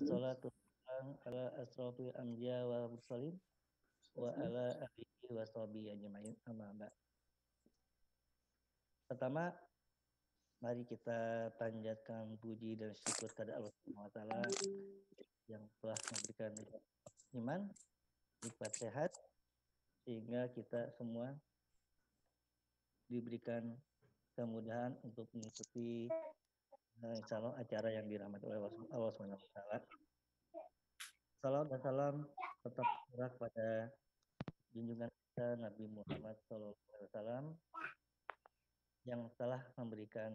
Wassalatu wassalamu ala asrofil anbiya wa mursalin wa ala alihi wa sahbihi ajma'in amma ba'd. Pertama, mari kita panjatkan puji dan syukur kepada Allah Subhanahu wa taala yang telah memberikan iman, nikmat sehat sehingga kita semua diberikan kemudahan untuk mengikuti insyaallah acara yang dirahmati oleh Allah Subhanahu wa taala. Salam dan salam tetap tercurah pada junjungan kita Nabi Muhammad SAW yang telah memberikan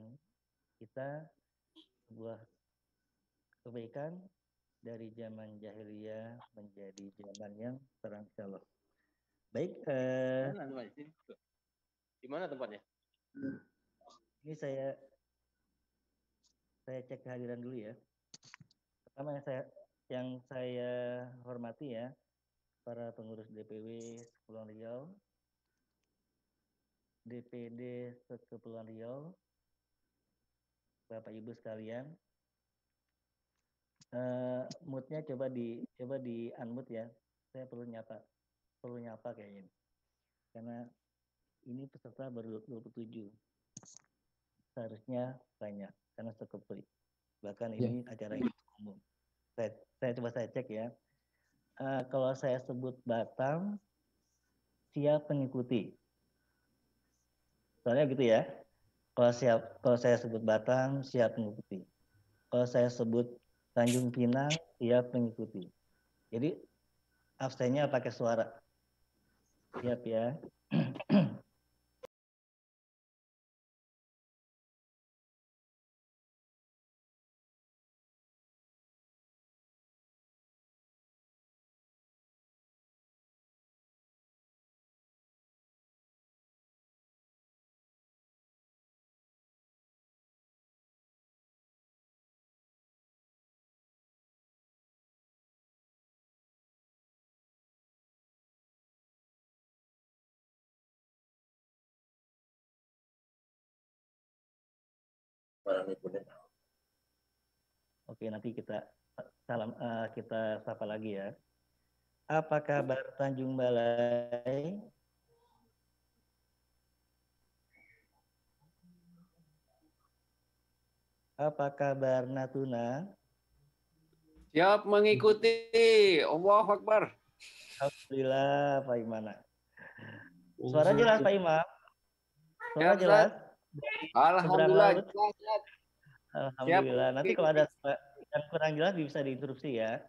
kita sebuah kebaikan dari zaman jahiliyah menjadi zaman yang terang insyaallah. Baik, di mana tempatnya? Ini saya cek kehadiran dulu ya. Pertama yang saya hormati ya, para pengurus DPW Kepulauan Riau, DPD Kepulauan Riau, Bapak Ibu sekalian, moodnya coba di unmute ya. Saya perlu nyapa kayaknya. Karena ini peserta baru 27. Seharusnya banyak karena sekepri. Bahkan ini acara yang umum. Saya cek ya. Kalau saya sebut Batam, siap mengikuti. Soalnya gitu ya. Kalau saya sebut Batam, siap mengikuti. Kalau saya sebut Tanjung Pinang, siap mengikuti. Jadi absennya pakai suara. Siap ya. Oke, nanti kita sapa lagi ya. Apa kabar Tanjung Balai? Apa kabar Natuna? Siap mengikuti. Allahu Akbar. Alhamdulillah, Pak Imam. Suara jelas, Pak Imam? Suara Siap, jelas? Alhamdulillah. Alhamdulillah. Nanti kalau ada yang kurang jelas bisa diinterupsi ya.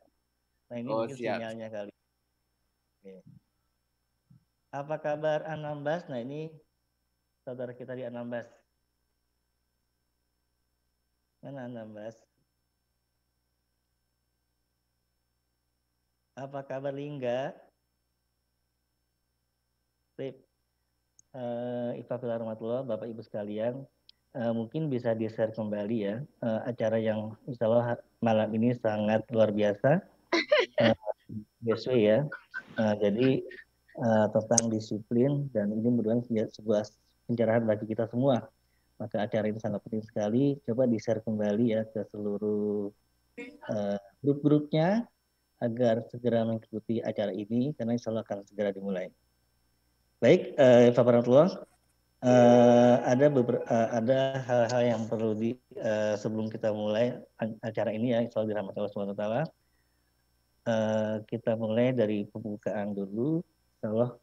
Nah ini mungkin siap. Sinyalnya kali. Oke. Apa kabar Anambas? Nah ini saudara kita di Anambas. Mana Anambas? Apa kabar Lingga? Sip. Warahmatullah, Bapak Ibu sekalian. Mungkin bisa di-share kembali ya acara yang insya Allah malam ini sangat luar biasa. BSW ya. Jadi tentang disiplin dan ini merupakan sebuah pencerahan bagi kita semua. Maka acara ini sangat penting sekali. Coba di-share kembali ya ke seluruh grup-grupnya agar segera mengikuti acara ini karena insya Allah akan segera dimulai. Baik, Pak Warahmatullah. Ada hal-hal yang perlu sebelum kita mulai acara ini ya, insya Allah dirahmati Allah Subhanahu wa taala. Kita mulai dari pembukaan dulu. Insya Allah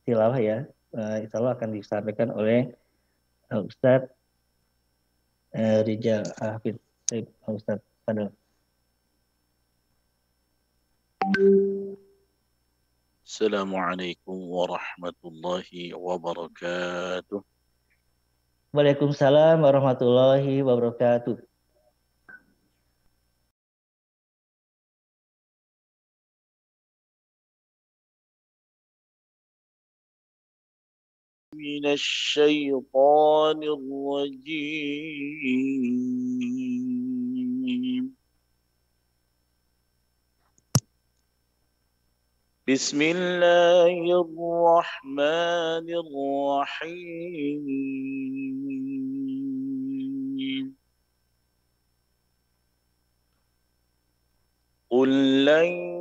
tilawah ya. Insya Allah akan disampaikan oleh Ustadz Rijal Hafid. Ustadz Fadil. Assalamualaikum warahmatullahi wabarakatuh. Waalaikumsalam warahmatullahi wabarakatuh. من الشيطان الرجيم. بسم الله الرحمن الرحيم. لن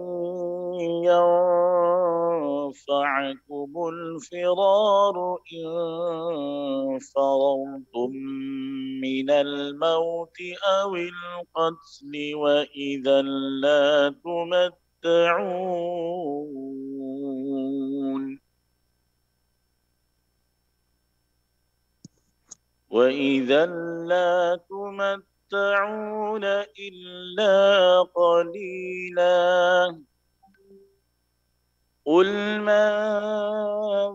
ينفعكم الفرار إن فررتم من الموت أو القتل وإذا لا تمتعون وإذا لا تمتعون إلا قليلا قل من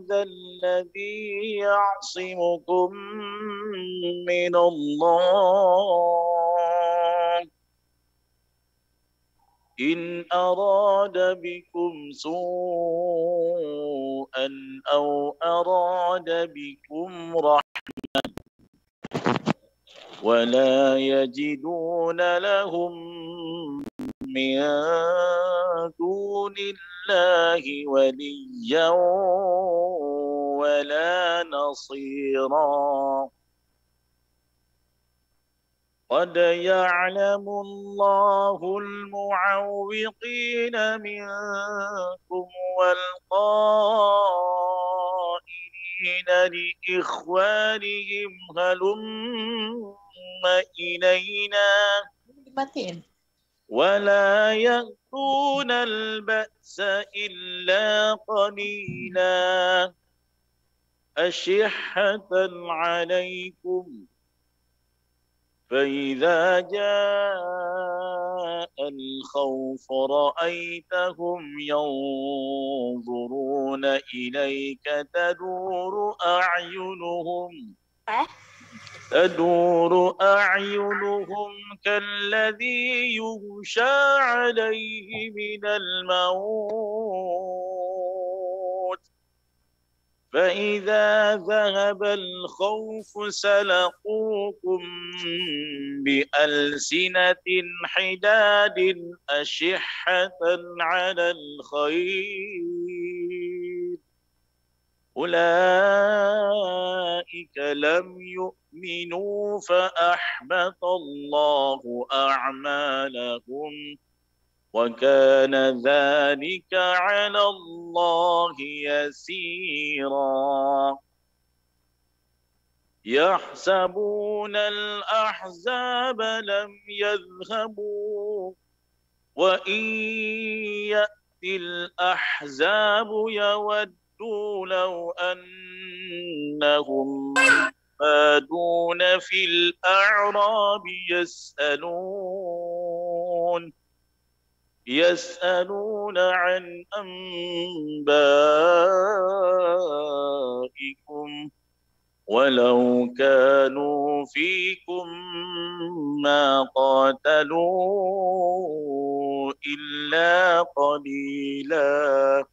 ذا الذي يعصمكم من الله إن أراد بكم سوءا أو أراد بكم رحمة ولا يجدون لهم من دون الله وليا ولا نصيرا قد يعلم الله المعوقين منكم والقائلين لإخوانهم هلم إلينا ولا يأتون البأس إلا قليلا أشحة عليكم فإذا جاء الخوف رأيتهم ينظرون إليك تدور أعينهم كالذي يغشى عليه من الموت فإذا ذهب الخوف سلقوكم بألسنة حداد أشحة على الخير أولئك لم يؤمنوا فأحبط الله أعمالهم وكان ذلك على الله يسيرا يحسبون الأحزاب لم يذهبوا وإن يأتي الأحزاب يودوا لو أنهم بادون في الأعراب يسألون عن أنبائكم ولو كانوا فيكم ما قاتلوا إلا قليلا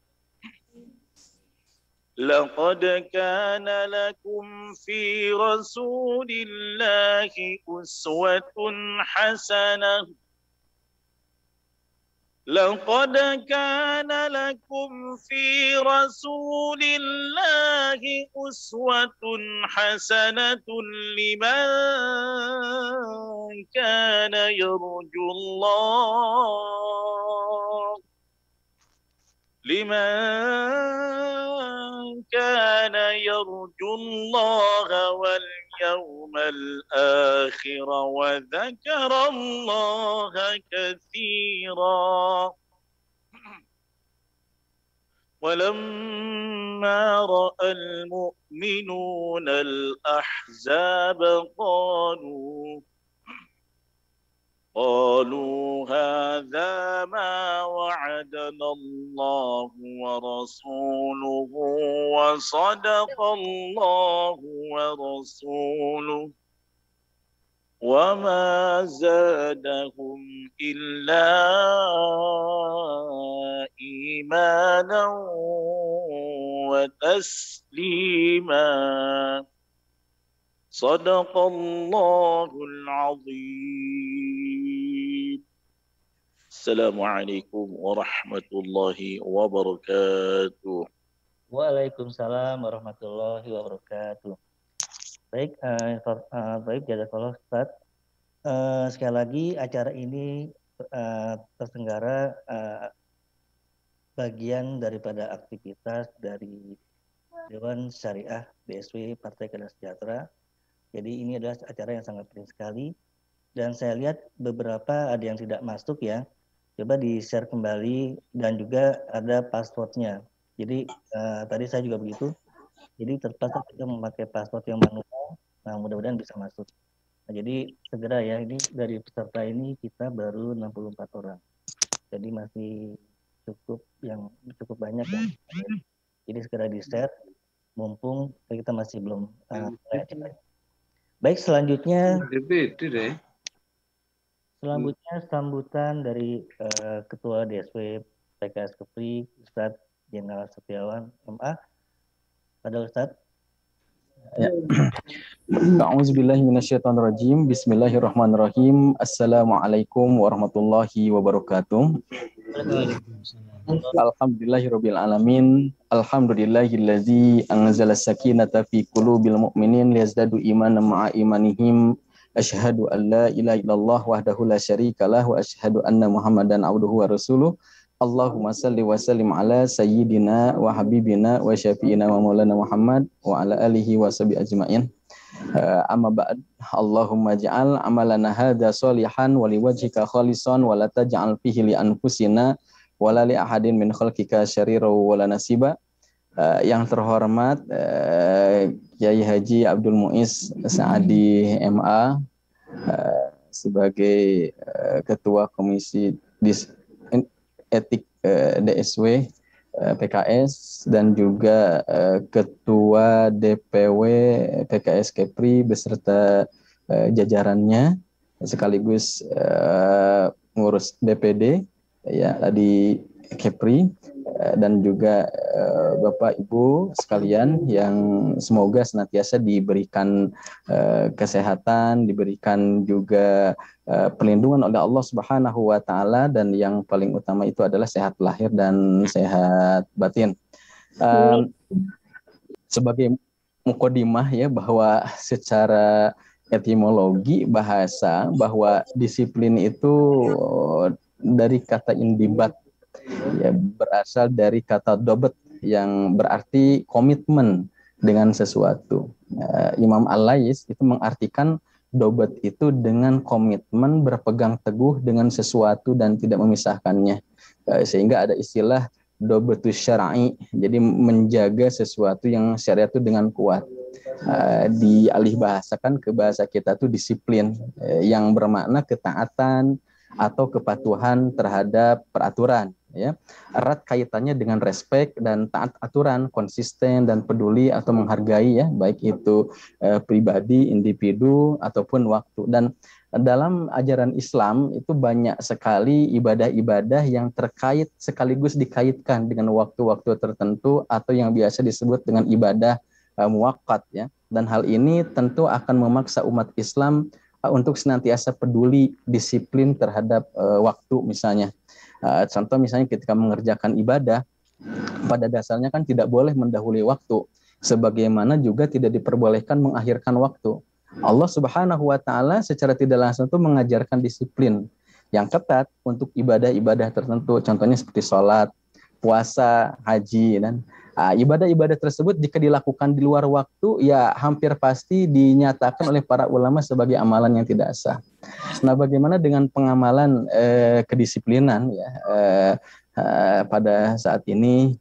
لقد كان لكم في رسول الله أسوة حسنة لقد كان لكم في رسول الله أسوة حسنة لمن كان يرجو الله واليوم الآخر وذكر الله كثيرا ولما رأى المؤمنون الأحزاب قالوا هذا ما وعدنا الله ورسوله وصدق الله ورسوله وما زادهم إلا إيمانا وتسليما صدق الله العظيم السلام عليكم ورحمة الله وبركاته. Waalaikumsalam warahmatullahi wabarakatuh. Baik, baik, jazakallah Ustaz. Sekali lagi acara ini tersenggara bagian daripada aktivitas dari Dewan Syariah BSW Partai Keadilan Sejahtera. Jadi ini adalah acara yang sangat penting sekali. Dan saya lihat beberapa ada yang tidak masuk ya. Coba di-share kembali dan juga ada passwordnya. Jadi tadi saya juga begitu. Jadi terpaksa kita memakai password yang manual. Nah mudah-mudahan bisa masuk. Nah, jadi segera ya, ini dari peserta ini kita baru 64 orang. Jadi masih cukup banyak ya. Jadi segera di-share mumpung kita masih belum mulai acara. Baik, selanjutnya sambutan dari Ketua DSW PKS Kepri, Ustadz Jenderal Setiawan MA. Pada Ustadz. Ya. A'udzubillahi minasyaitonirrajim. Bismillahirrahmanirrahim. Assalamualaikum warahmatullahi wabarakatuh. Alhamdulillahirabbil alamin. Alhamdulillahillazi anzala sakinata fi qulubil mu'minin liyazdadu imanan ma'a imanihim. Asyhadu an la ilaha illallah wahdahu la syarikalah wa asyhadu anna Muhammadan abduhu wa rasuluh. Allahumma salli wa sallim ala sayyidina wa habibina wa syafi'ina wa maulana Muhammad wa ala alihi wa sahbihi ajma'in. Amma ba'd. Allahumma ja'al amalana hadza sholihan wa liwajhika khalisan wa la taj'al fihi li anfusina wa la li ahadin min khalqika syarira wa la nasiba. Yang terhormat Kiai Haji Abdul Muiz Saadi MA sebagai Ketua Komisi Etik DSW PKS dan juga Ketua DPW PKS Kepri beserta jajarannya sekaligus ngurus DPD ya di Kepri dan juga Bapak Ibu sekalian yang semoga senantiasa diberikan kesehatan, diberikan juga perlindungan oleh Allah Subhanahu wa taala dan yang paling utama itu adalah sehat lahir dan sehat batin. Sebagai mukadimah ya bahwa secara etimologi bahasa bahwa disiplin itu dari kata indibat ya berasal dari kata dobet yang berarti komitmen dengan sesuatu. Imam Al-Lais itu mengartikan dobet itu dengan komitmen berpegang teguh dengan sesuatu dan tidak memisahkannya. Sehingga ada istilah dobetus syar'i, jadi menjaga sesuatu yang syariat itu dengan kuat. Dialih bahasakan ke bahasa kita itu disiplin yang bermakna ketaatan atau kepatuhan terhadap peraturan ya, erat kaitannya dengan respek dan taat aturan, konsisten dan peduli atau menghargai ya, baik itu pribadi, individu ataupun waktu. Dan dalam ajaran Islam itu banyak sekali ibadah-ibadah yang terkait sekaligus dikaitkan dengan waktu-waktu tertentu atau yang biasa disebut dengan ibadah muwaqqat ya. Dan hal ini tentu akan memaksa umat Islam untuk senantiasa peduli disiplin terhadap waktu misalnya. Contoh misalnya ketika mengerjakan ibadah, pada dasarnya kan tidak boleh mendahului waktu, sebagaimana juga tidak diperbolehkan mengakhirkan waktu. Allah Subhanahu wa taala secara tidak langsung itu mengajarkan disiplin yang ketat untuk ibadah-ibadah tertentu, contohnya seperti sholat, puasa, haji dan ibadah-ibadah tersebut jika dilakukan di luar waktu ya hampir pasti dinyatakan oleh para ulama sebagai amalan yang tidak sah. Nah, bagaimana dengan pengamalan kedisiplinan ya pada saat ini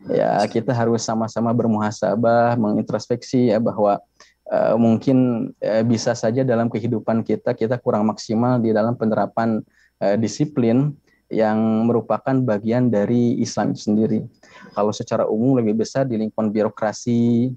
ya kita harus sama-sama bermuhasabah, mengintrospeksi ya bahwa mungkin bisa saja dalam kehidupan kita kurang maksimal di dalam penerapan disiplin yang merupakan bagian dari Islam itu sendiri. Kalau secara umum lebih besar di lingkungan birokrasi,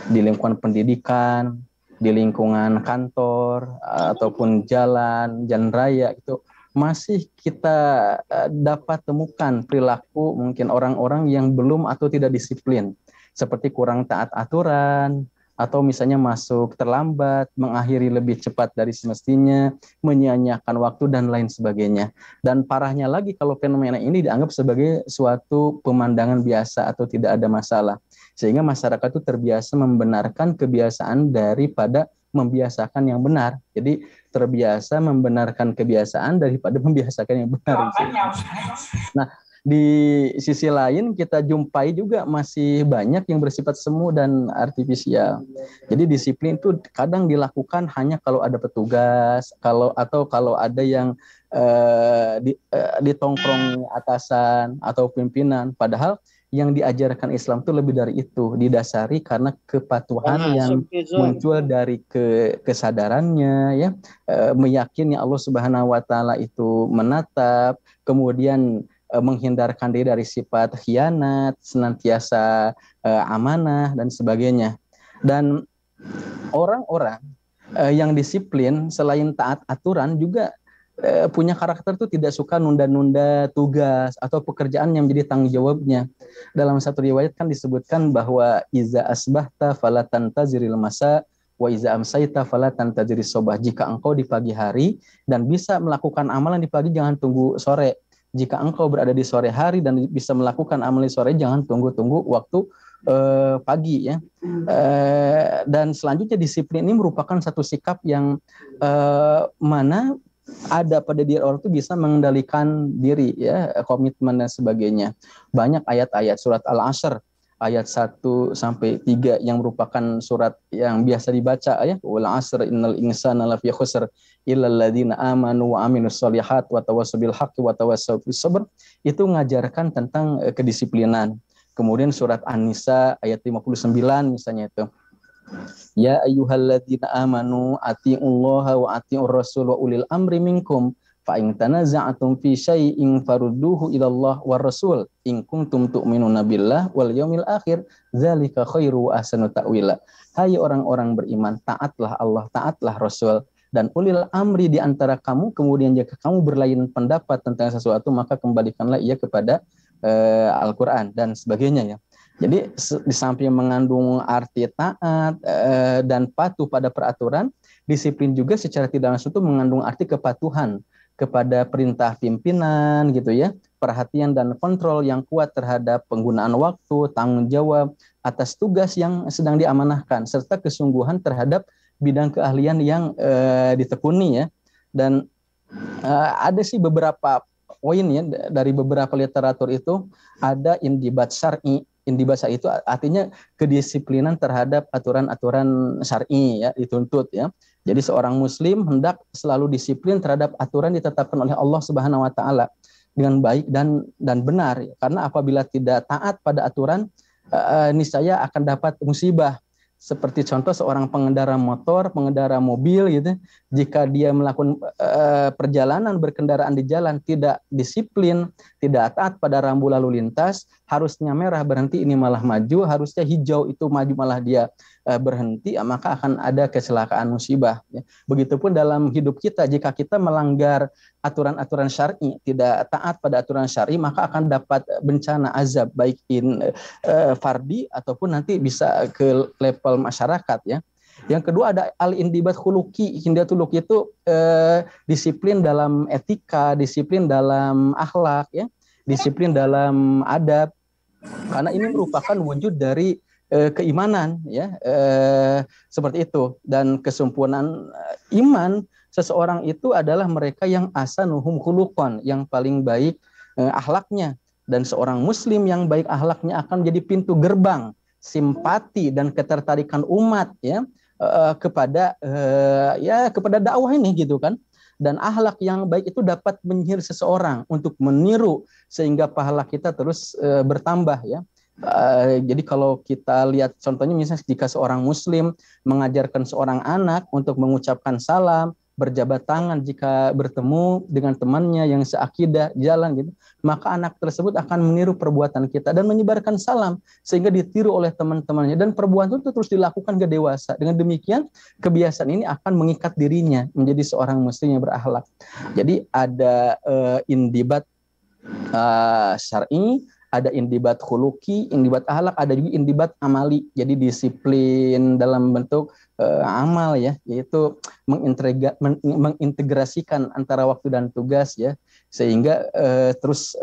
di lingkungan pendidikan, di lingkungan kantor ataupun jalan raya itu masih kita dapat temukan perilaku mungkin orang-orang yang belum atau tidak disiplin, seperti kurang taat aturan, atau misalnya masuk terlambat, mengakhiri lebih cepat dari semestinya, menyia-nyiakan waktu dan lain sebagainya. Dan parahnya lagi kalau fenomena ini dianggap sebagai suatu pemandangan biasa atau tidak ada masalah. Sehingga masyarakat itu terbiasa membenarkan kebiasaan daripada membiasakan yang benar. Jadi terbiasa membenarkan kebiasaan daripada membiasakan yang benar. Nah, di sisi lain kita jumpai juga masih banyak yang bersifat semu dan artifisial. Jadi disiplin itu kadang dilakukan hanya kalau ada petugas, kalau ada yang ditongkrong atasan atau pimpinan. Padahal yang diajarkan Islam itu lebih dari itu, didasari karena kepatuhan yang muncul dari kesadarannya, ya, meyakini Allah Subhanahu Wa Taala itu menatap, kemudian menghindarkan diri dari sifat khianat, senantiasa amanah dan sebagainya. Dan orang-orang yang disiplin selain taat aturan juga punya karakter itu tidak suka nunda-nunda tugas atau pekerjaan yang menjadi tanggung jawabnya. Dalam satu riwayat kan disebutkan bahwa iza asbahta fala tantaziril masa wa iza amsayta fala tantaziris sobah. Jika engkau di pagi hari dan bisa melakukan amalan di pagi, jangan tunggu sore. Jika engkau berada di sore hari dan bisa melakukan amalan di sore, jangan tunggu waktu pagi, ya. Dan selanjutnya disiplin ini merupakan satu sikap yang mana ada pada diri orang itu bisa mengendalikan diri, ya, komitmen dan sebagainya. Banyak ayat-ayat surat Al-Asr ayat 1 sampai 3 yang merupakan surat yang biasa dibaca, ya. Wal 'asr innal insana lafi khusr illal ladzina amanu wa aminus sholihat wa tawassaw bil haqqi wa tawassaw bis sabr. Itu mengajarkan tentang kedisiplinan. Kemudian surat An-Nisa ayat 59 misalnya itu. Ya ayyuhalladzina amanu atiullaha wa atiur rasul wa ulil amri minkum fa in tanaza'tum fi syai'in farudduhu ilallah war rasul in kuntum tu'minuna billah wal yaumil akhir dzalika khairu wa ahsanu ta'wila. Hai orang-orang beriman, taatlah Allah, taatlah Rasul dan ulil amri di antara kamu. Kemudian jika kamu berlain pendapat tentang sesuatu, maka kembalikanlah ia kepada Al-Qur'an dan sebagainya, ya. Jadi di samping mengandung arti taat dan patuh pada peraturan, disiplin juga secara tidak langsung itu mengandung arti kepatuhan kepada perintah pimpinan, gitu, ya. Perhatian dan kontrol yang kuat terhadap penggunaan waktu, tanggung jawab atas tugas yang sedang diamanahkan, serta kesungguhan terhadap bidang keahlian yang ditekuni, ya. Dan ada sih beberapa poin, ya, dari beberapa literatur itu ada indibat syar'i. Indibat syar'i itu artinya kedisiplinan terhadap aturan-aturan syar'i, ya, dituntut, ya. Jadi seorang muslim hendak selalu disiplin terhadap aturan ditetapkan oleh Allah Subhanahu Wa Taala dengan baik dan benar, ya. Karena apabila tidak taat pada aturan, niscaya akan dapat musibah. Seperti contoh seorang pengendara motor, pengendara mobil, gitu, jika dia melakukan perjalanan berkendaraan di jalan tidak disiplin, tidak taat pada rambu lalu lintas, harusnya merah berhenti, ini malah maju, harusnya hijau itu maju malah dia berhenti, maka akan ada kecelakaan musibah, ya. Begitupun dalam hidup kita, jika kita melanggar aturan-aturan syar'i, tidak taat pada aturan syar'i, maka akan dapat bencana azab, baik fardi ataupun nanti bisa ke level masyarakat, ya. Yang kedua ada al-indibat khuluqi. Indibat khuluqi itu disiplin dalam etika, disiplin dalam akhlak, ya, disiplin dalam adab. Karena ini merupakan wujud dari keimanan, ya, seperti itu. Dan kesempurnaan iman seseorang itu adalah mereka yang asanuhum khuluqan, yang paling baik akhlaknya. Dan seorang muslim yang baik akhlaknya akan menjadi pintu gerbang simpati dan ketertarikan umat, ya, kepada kepada dakwah ini, gitu kan. Dan akhlak yang baik itu dapat menyihir seseorang untuk meniru sehingga pahala kita terus bertambah, ya. Jadi kalau kita lihat contohnya, misalnya jika seorang muslim mengajarkan seorang anak untuk mengucapkan salam, berjabat tangan jika bertemu dengan temannya yang seakidah jalan, gitu, maka anak tersebut akan meniru perbuatan kita dan menyebarkan salam sehingga ditiru oleh teman-temannya, dan perbuatan itu terus dilakukan ke dewasa. Dengan demikian kebiasaan ini akan mengikat dirinya menjadi seorang muslim yang berakhlak. Jadi ada indibat syar'i, ada indibat khuluqi, indibat akhlak, ada juga indibat amali. Jadi disiplin dalam bentuk amal, ya, yaitu mengintegrasikan antara waktu dan tugas, ya, sehingga terus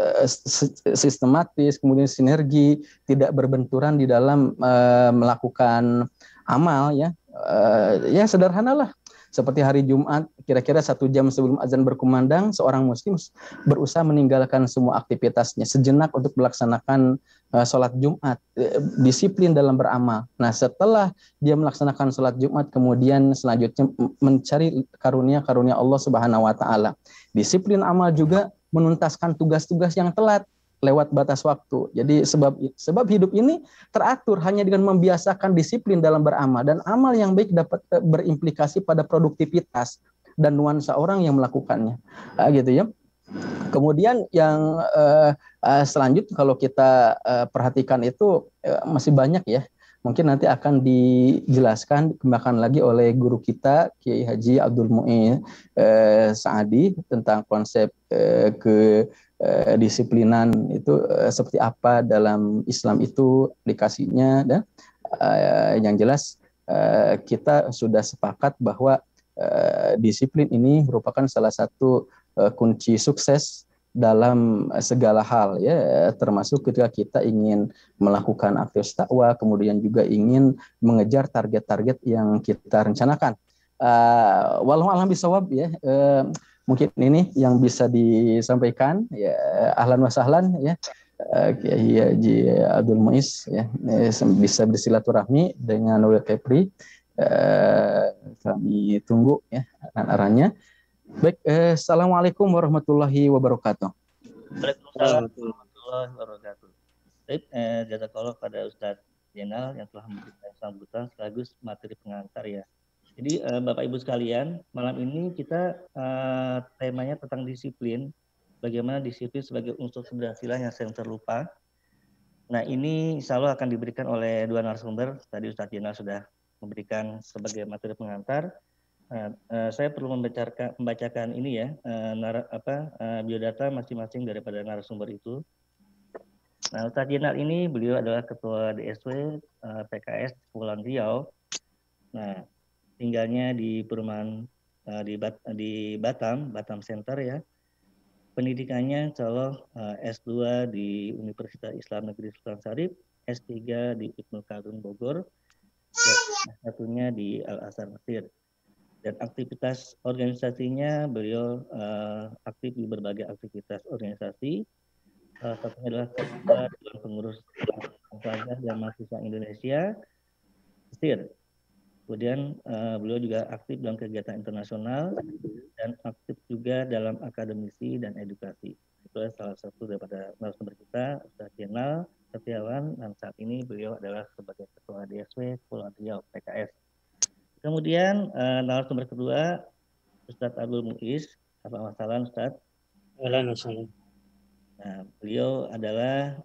sistematis, kemudian sinergi, tidak berbenturan di dalam melakukan amal, ya, ya sederhanalah. Seperti hari Jumat, kira-kira 1 jam sebelum azan berkumandang, seorang muslim berusaha meninggalkan semua aktivitasnya sejenak untuk melaksanakan sholat Jumat, disiplin dalam beramal. Nah, setelah dia melaksanakan sholat Jumat, kemudian selanjutnya mencari karunia-karunia Allah Subhanahu wa Ta'ala. Disiplin amal juga menuntaskan tugas-tugas yang telat lewat batas waktu. Jadi sebab hidup ini teratur hanya dengan membiasakan disiplin dalam beramal, dan amal yang baik dapat berimplikasi pada produktivitas dan nuansa orang yang melakukannya. Gitu ya. Kemudian yang selanjutnya kalau kita perhatikan itu masih banyak ya. Mungkin nanti akan dijelaskan kembangkan lagi oleh guru kita Kiai Haji Abdul Mu'in Saadi tentang konsep disiplinan itu seperti apa dalam Islam itu aplikasinya, dan yang jelas kita sudah sepakat bahwa disiplin ini merupakan salah satu kunci sukses dalam segala hal ya, termasuk ketika kita ingin melakukan aktivitas dakwah, kemudian juga ingin mengejar target-target yang kita rencanakan. Wallahu a'lam bishawab ya. Mungkin ini yang bisa disampaikan ya, ahlan wa sahlan ya, Kiai Haji Abdul Muiz ya, bisa bersilaturahmi dengan Wil Kepri, kami tunggu ya arahan-arahannya. Baik, assalamualaikum warahmatullahi wabarakatuh. Waalaikumsalam warahmatullahi wabarakatuh. Baik, jazakallah pada Ustadz Jenal yang telah memberikan sambutan sekaligus materi pengantar ya. Jadi Bapak Ibu sekalian, malam ini kita temanya tentang disiplin, bagaimana disiplin sebagai unsur keberhasilan yang sering terlupa. Nah, ini insya Allah akan diberikan oleh 2 narasumber. Tadi Ustadz Jenal sudah memberikan sebagai materi pengantar. Saya perlu membacakan ini ya, biodata masing-masing daripada narasumber itu. Nah, Ustadz Jenal ini beliau adalah Ketua DSW PKS Kepulauan Riau. Nah, tinggalnya di perumahan di Batam Center ya. Pendidikannya insya Allah S2 di Universitas Islam Negeri Sultan Syarif, S3 di Ibnu Khaldun Bogor, dan satunya di Al-Azhar Mesir. Dan aktivitas organisasinya beliau aktif di berbagai aktivitas organisasi. Salah satunya adalah Ketua Dewan Pengurus Pelajar dan Mahasiswa Indonesia Mesir. Kemudian beliau juga aktif dalam kegiatan internasional dan aktif juga dalam akademisi dan edukasi. Itu salah satu daripada narasumber kita, Ustadz Jenal Setiawan, dan saat ini beliau adalah sebagai Ketua DSW Kepulauan Riau PKS. Kemudian narasumber kedua, Ustadz Abdul Muiz. Apa masalah Ustadz? Waalaikumsalam. Nah, beliau adalah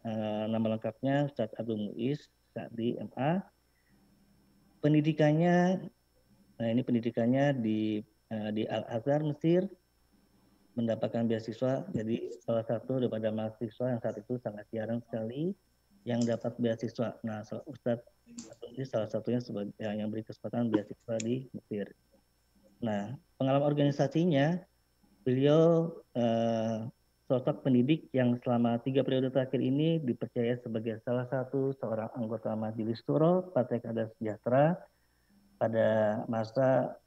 nama lengkapnya Ustadz Abdul Muiz Sa'di MA. Pendidikannya di Al-Azhar Mesir, mendapatkan beasiswa. Jadi salah satu daripada mahasiswa yang saat itu sangat jarang sekali yang dapat beasiswa. Nah, Ustadz Abdul salah satunya sebagai yang beri kesempatan beasiswa di Mesir. Nah, pengalaman organisasinya, beliau sosok pendidik yang selama 3 periode terakhir ini dipercaya sebagai salah satu seorang anggota Majelis Syuro Partai Keadilan Sejahtera pada masa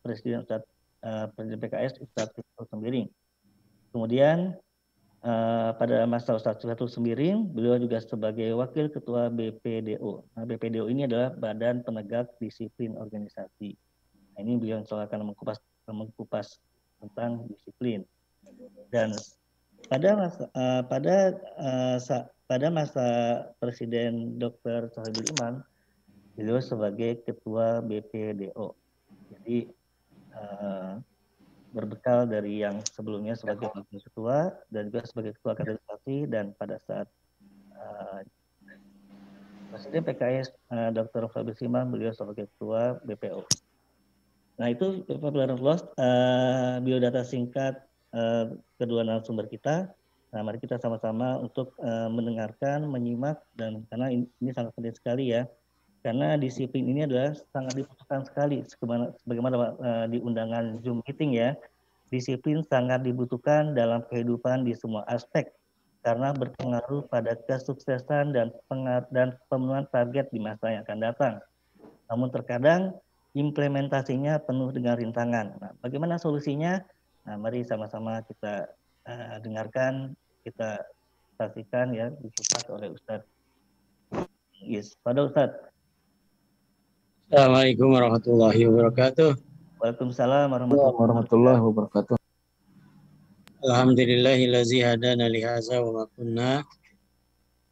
Presiden PKS Ustadz Fatul Sembiring. Kemudian pada masa Ustadz Fatul Sembiring, beliau juga sebagai Wakil Ketua BPDO. Nah, BPDO ini adalah Badan Penegak Disiplin Organisasi. Nah, ini beliau akan mengkupas tentang disiplin. Dan pada masa Presiden Dr. Sohibul Iman, beliau sebagai Ketua BPDO. Jadi berbekal dari yang sebelumnya sebagai Wakil Ketua dan juga sebagai Ketua Kaderisasi, dan pada saat Presiden PKS Dr. Sohibul Iman, beliau sebagai Ketua BPO. Nah, itu biodata singkat kedua narasumber kita. Nah, mari kita sama-sama untuk mendengarkan, menyimak, dan karena ini sangat penting sekali ya, karena disiplin ini adalah sangat dibutuhkan sekali, sebagaimana di undangan Zoom meeting ya, disiplin sangat dibutuhkan dalam kehidupan di semua aspek, karena berpengaruh pada kesuksesan dan pemenuhan target di masa yang akan datang. namun terkadang implementasinya penuh dengan rintangan. Nah, bagaimana solusinya? Nah, mari sama-sama kita dengarkan, kita saksikan ya, dikupas oleh Ustadz. Yes, pada Ustadz. Assalamualaikum warahmatullahi wabarakatuh. Waalaikumsalam warahmatullahi wabarakatuh. Alhamdulillahillazi hadana lihaza wa ma kunna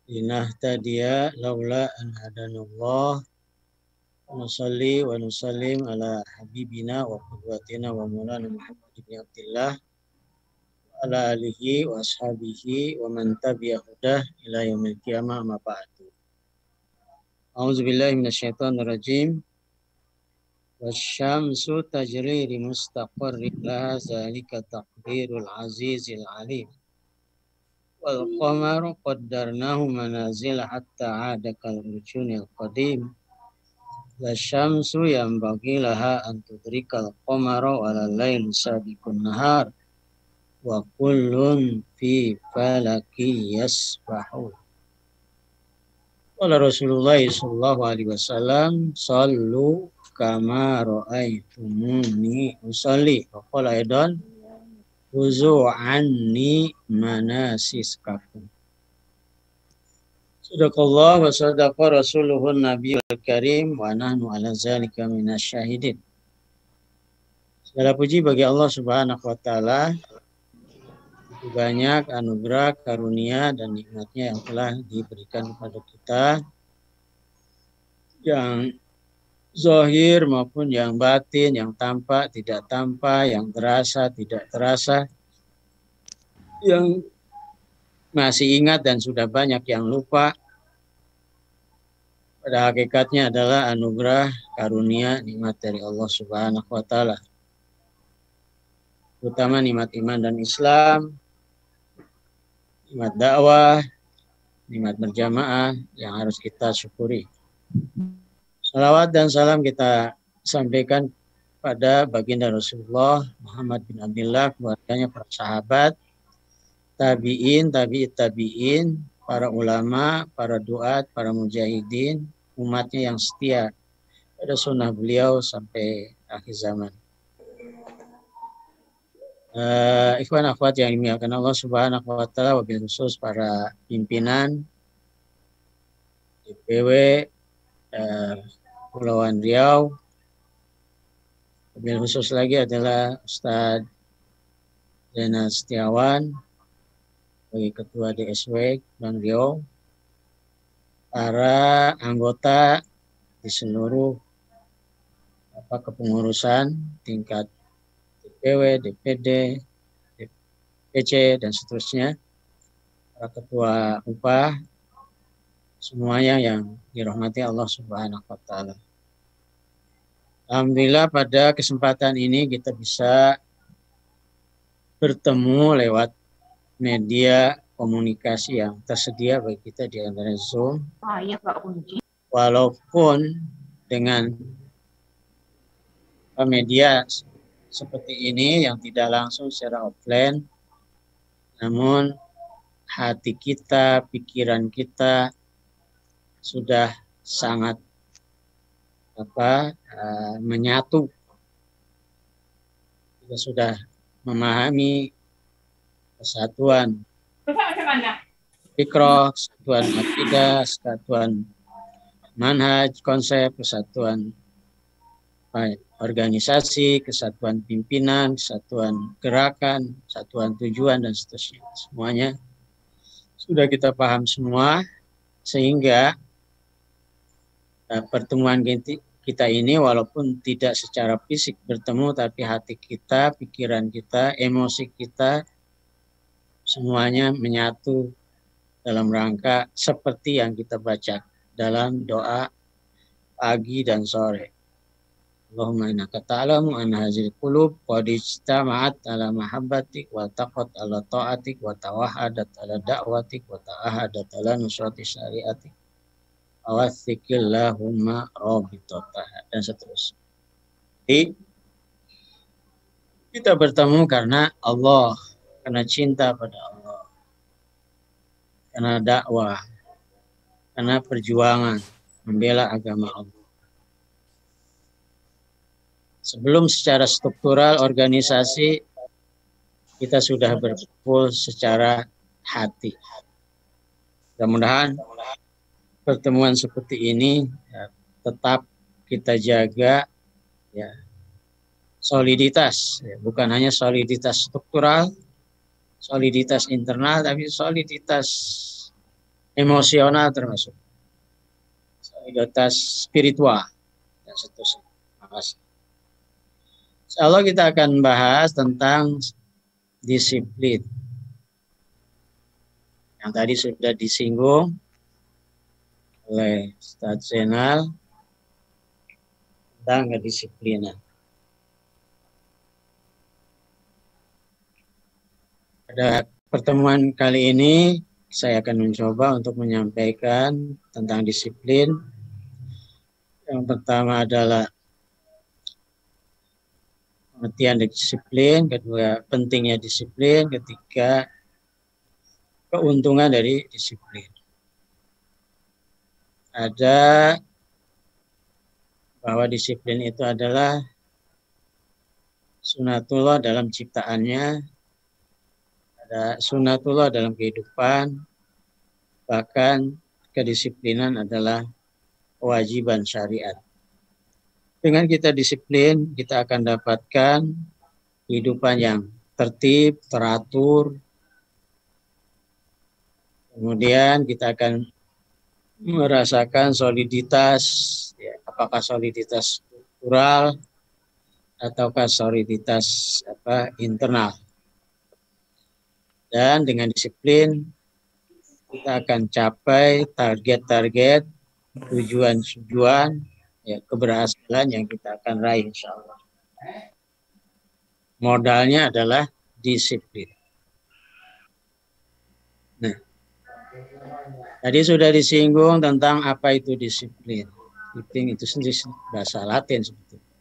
linahtadiya laula an hadanallah. Wa nusalli wa nusallim ala habibina wa qudwatina wa maulana Muhammad ibn Abdillah wa ala alihi wa ashabihi wa man tabi'a hudah ila yaumil qiyamah ma ba'du. A'udzu billahi minasyaitonir rajim. Wasyamsu tajri li mustaqarrin laha zalika taqdirul azizil alim. Wal qamaru qaddarnahu manazila hatta 'ada kal urjunil qadim. La syamsu yanbaghi laha an tudrikal qamara wal lailu sabiqun nahar. Wa kullun fi falaki yasbahun. Qala Rasulullah sallallahu alaihi wasallam, sallu kama ra'aitumuni usalli. Wa qala aidan, khuzu anni manasikakum. Sadaqallah wa sadaqa rasuluhun nabiyul karim wa nahnu ala zalika minasyahidin. Segala puji bagi Allah Subhanahu wa taala, banyak anugerah, karunia dan nikmatnya yang telah diberikan kepada kita, yang zahir maupun yang batin, yang tampak, tidak tampak, yang terasa, tidak terasa, yang masih ingat dan sudah banyak yang lupa. Pada hakikatnya adalah anugerah, karunia, nikmat dari Allah Subhanahu wa taala. Terutama nikmat iman dan Islam, nikmat dakwah, nikmat berjamaah yang harus kita syukuri. Salawat dan salam kita sampaikan pada baginda Rasulullah Muhammad bin Abdillah, keluarganya, para sahabat, tabi'in, tabi'it tabi'in, para ulama, para duat, para mujahidin, umatnya yang setia pada sunnah beliau sampai akhir zaman. Ikhwan akhwat yang dimuliakan Allah Subhanahu wa taala, wabil khusus para pimpinan DPW Kepulauan Riau. Wabil khusus lagi adalah Ustadz Zainal Setiawan sebagai Ketua DSW Kepulauan Riau, para anggota di seluruh kepengurusan tingkat DPW, DPD, DPC, dan seterusnya, para ketua UPA, semuanya yang dirahmati Allah Subhanahu wa taala. Alhamdulillah pada kesempatan ini kita bisa bertemu lewat media komunikasi yang tersedia bagi kita di antara Zoom. Walaupun dengan media seperti ini yang tidak langsung secara offline, namun hati kita, pikiran kita sudah sangat menyatu. Kita sudah memahami kesatuan fikroh, kesatuan akidah, kesatuan manhaj, konsep, kesatuan organisasi, kesatuan pimpinan, kesatuan gerakan, kesatuan tujuan, dan seterusnya. Semuanya sudah kita paham semua, sehingga pertemuan kita ini walaupun tidak secara fisik bertemu, tapi hati kita, pikiran kita, emosi kita, semuanya menyatu dalam rangka seperti yang kita baca dalam doa pagi dan sore. Allahumma innaka ta'lamu anna hazil qulub qad ijtama'at ala mahabbatik wa taqat ala ta'atik wa tawahadat ala da'watik wa ta'ahadat ala nusrati syariatik awatsikillahumma rabitataha, dan seterusnya. Jadi kita bertemu karena Allah, karena cinta pada Allah, karena dakwah, karena perjuangan membela agama Allah. Sebelum secara struktural organisasi kita sudah berkumpul secara hati. Mudah-mudahan pertemuan seperti ini ya, tetap kita jaga ya, soliditas, ya, bukan hanya soliditas struktural, soliditas internal, tapi soliditas emosional termasuk soliditas spiritual dan seterusnya. Terima kasih. Insyaallah kita akan bahas tentang disiplin yang tadi sudah disinggung oleh Ustaz Zainal tentang kedisiplinan. Pada pertemuan kali ini saya akan mencoba untuk menyampaikan tentang disiplin. Yang pertama adalah pengertian disiplin, kedua pentingnya disiplin, ketiga keuntungan dari disiplin. Ada bahwa disiplin itu adalah sunatullah dalam ciptaannya, ada sunatullah dalam kehidupan, bahkan kedisiplinan adalah kewajiban syariat. Dengan kita disiplin, kita akan dapatkan kehidupan yang tertib, teratur. Kemudian kita akan merasakan soliditas, ya, apakah soliditas struktural ataukah soliditas internal. Dan dengan disiplin, kita akan capai target-target, tujuan-tujuan, ya, keberhasilan yang kita akan raih insya Allah. Modalnya adalah disiplin. Nah, tadi sudah disinggung tentang apa itu disiplin. Disiplin itu sendiri bahasa Latin sebetulnya.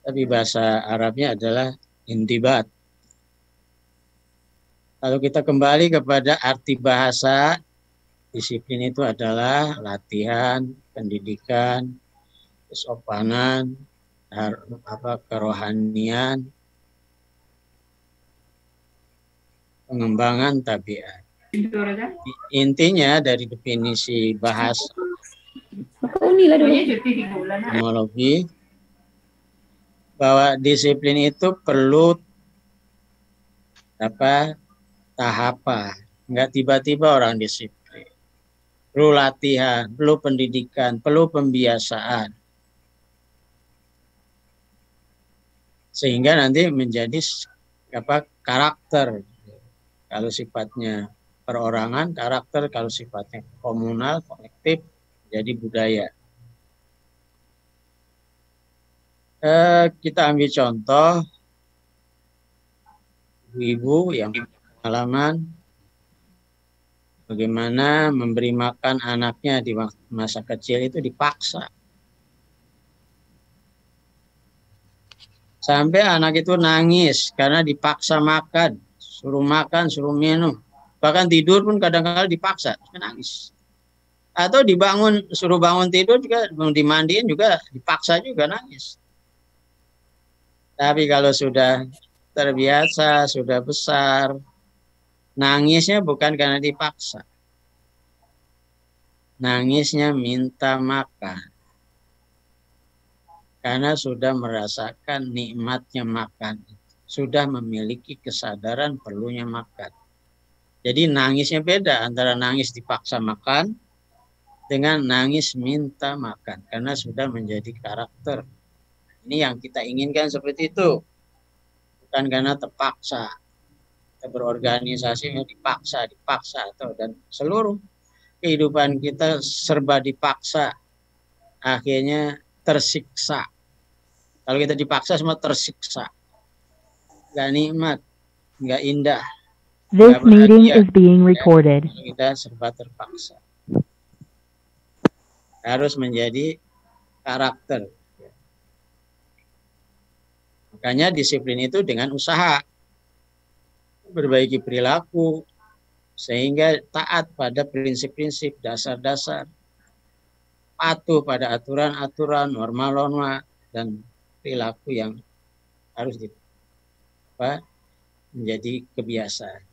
Tapi bahasa Arabnya adalah intibat. Kalau kita kembali kepada arti bahasa, disiplin itu adalah latihan, pendidikan, kesopanan, kerohanian, pengembangan tabiat. Intinya dari definisi bahasa etimologi bahwa disiplin itu perlu tahapan, nggak tiba-tiba orang disiplin. Perlu latihan, perlu pendidikan, perlu pembiasaan. Sehingga nanti menjadi karakter. Kalau sifatnya perorangan, karakter, kalau sifatnya komunal, kolektif, jadi budaya. Kita ambil contoh ibu yang pengalaman bagaimana memberi makan anaknya di masa kecil itu dipaksa. Sampai anak itu nangis karena dipaksa makan, suruh minum. Bahkan tidur pun kadang-kadang dipaksa, nangis. Atau suruh bangun tidur juga, dimandiin juga dipaksa juga nangis. Tapi kalau sudah terbiasa, sudah besar, nangisnya bukan karena dipaksa. Nangisnya minta makan. Karena sudah merasakan nikmatnya makan. Sudah memiliki kesadaran perlunya makan. Jadi nangisnya beda antara nangis dipaksa makan dengan nangis minta makan. Karena sudah menjadi karakter. Ini yang kita inginkan seperti itu. Bukan karena terpaksa. Kita berorganisasi dipaksa dan seluruh kehidupan kita serba dipaksa. Akhirnya tersiksa. Kalau kita dipaksa semua tersiksa. Gak nikmat, gak indah. This meeting is being recorded. Ya, kita serba terpaksa. Harus menjadi karakter. Makanya disiplin itu dengan usaha. Perbaiki perilaku. Sehingga taat pada prinsip-prinsip dasar-dasar. Patuh pada aturan-aturan, norma-norma, dan perilaku yang harus menjadi kebiasaan.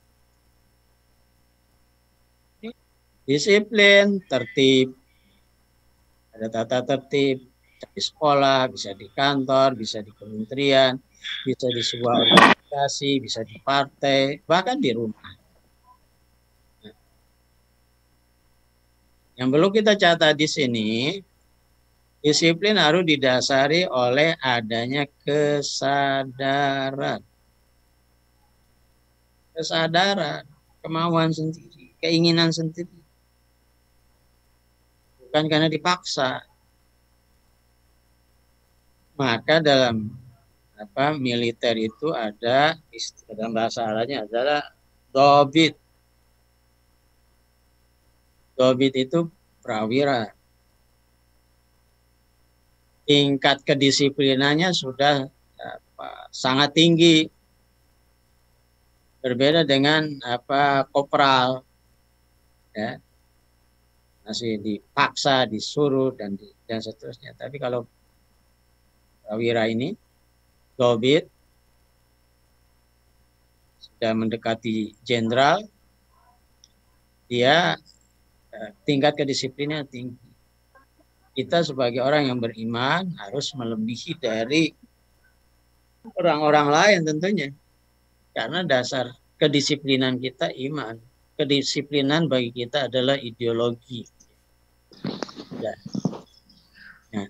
Disiplin, tertib, ada tata tertib di sekolah, bisa di kantor, bisa di kementerian, bisa di sebuah organisasi, bisa di partai, bahkan di rumah. Yang perlu kita catat di sini, disiplin harus didasari oleh adanya kesadaran. Kesadaran, kemauan sendiri, keinginan sendiri. Bukan karena dipaksa. Maka dalam militer itu ada, dalam bahasa Arabnya adalah dobit. Dobit itu prawira. Tingkat kedisiplinannya sudah sangat tinggi. Berbeda dengan kopral. Ya. Masih dipaksa, disuruh dan seterusnya. Tapi kalau prawira ini, dobit, sudah mendekati jenderal, dia tingkat kedisiplinnya tinggi. Kita sebagai orang yang beriman harus melebihi dari orang-orang lain tentunya. Karena dasar kedisiplinan kita iman. Kedisiplinan bagi kita adalah ideologi. Ya. Nah,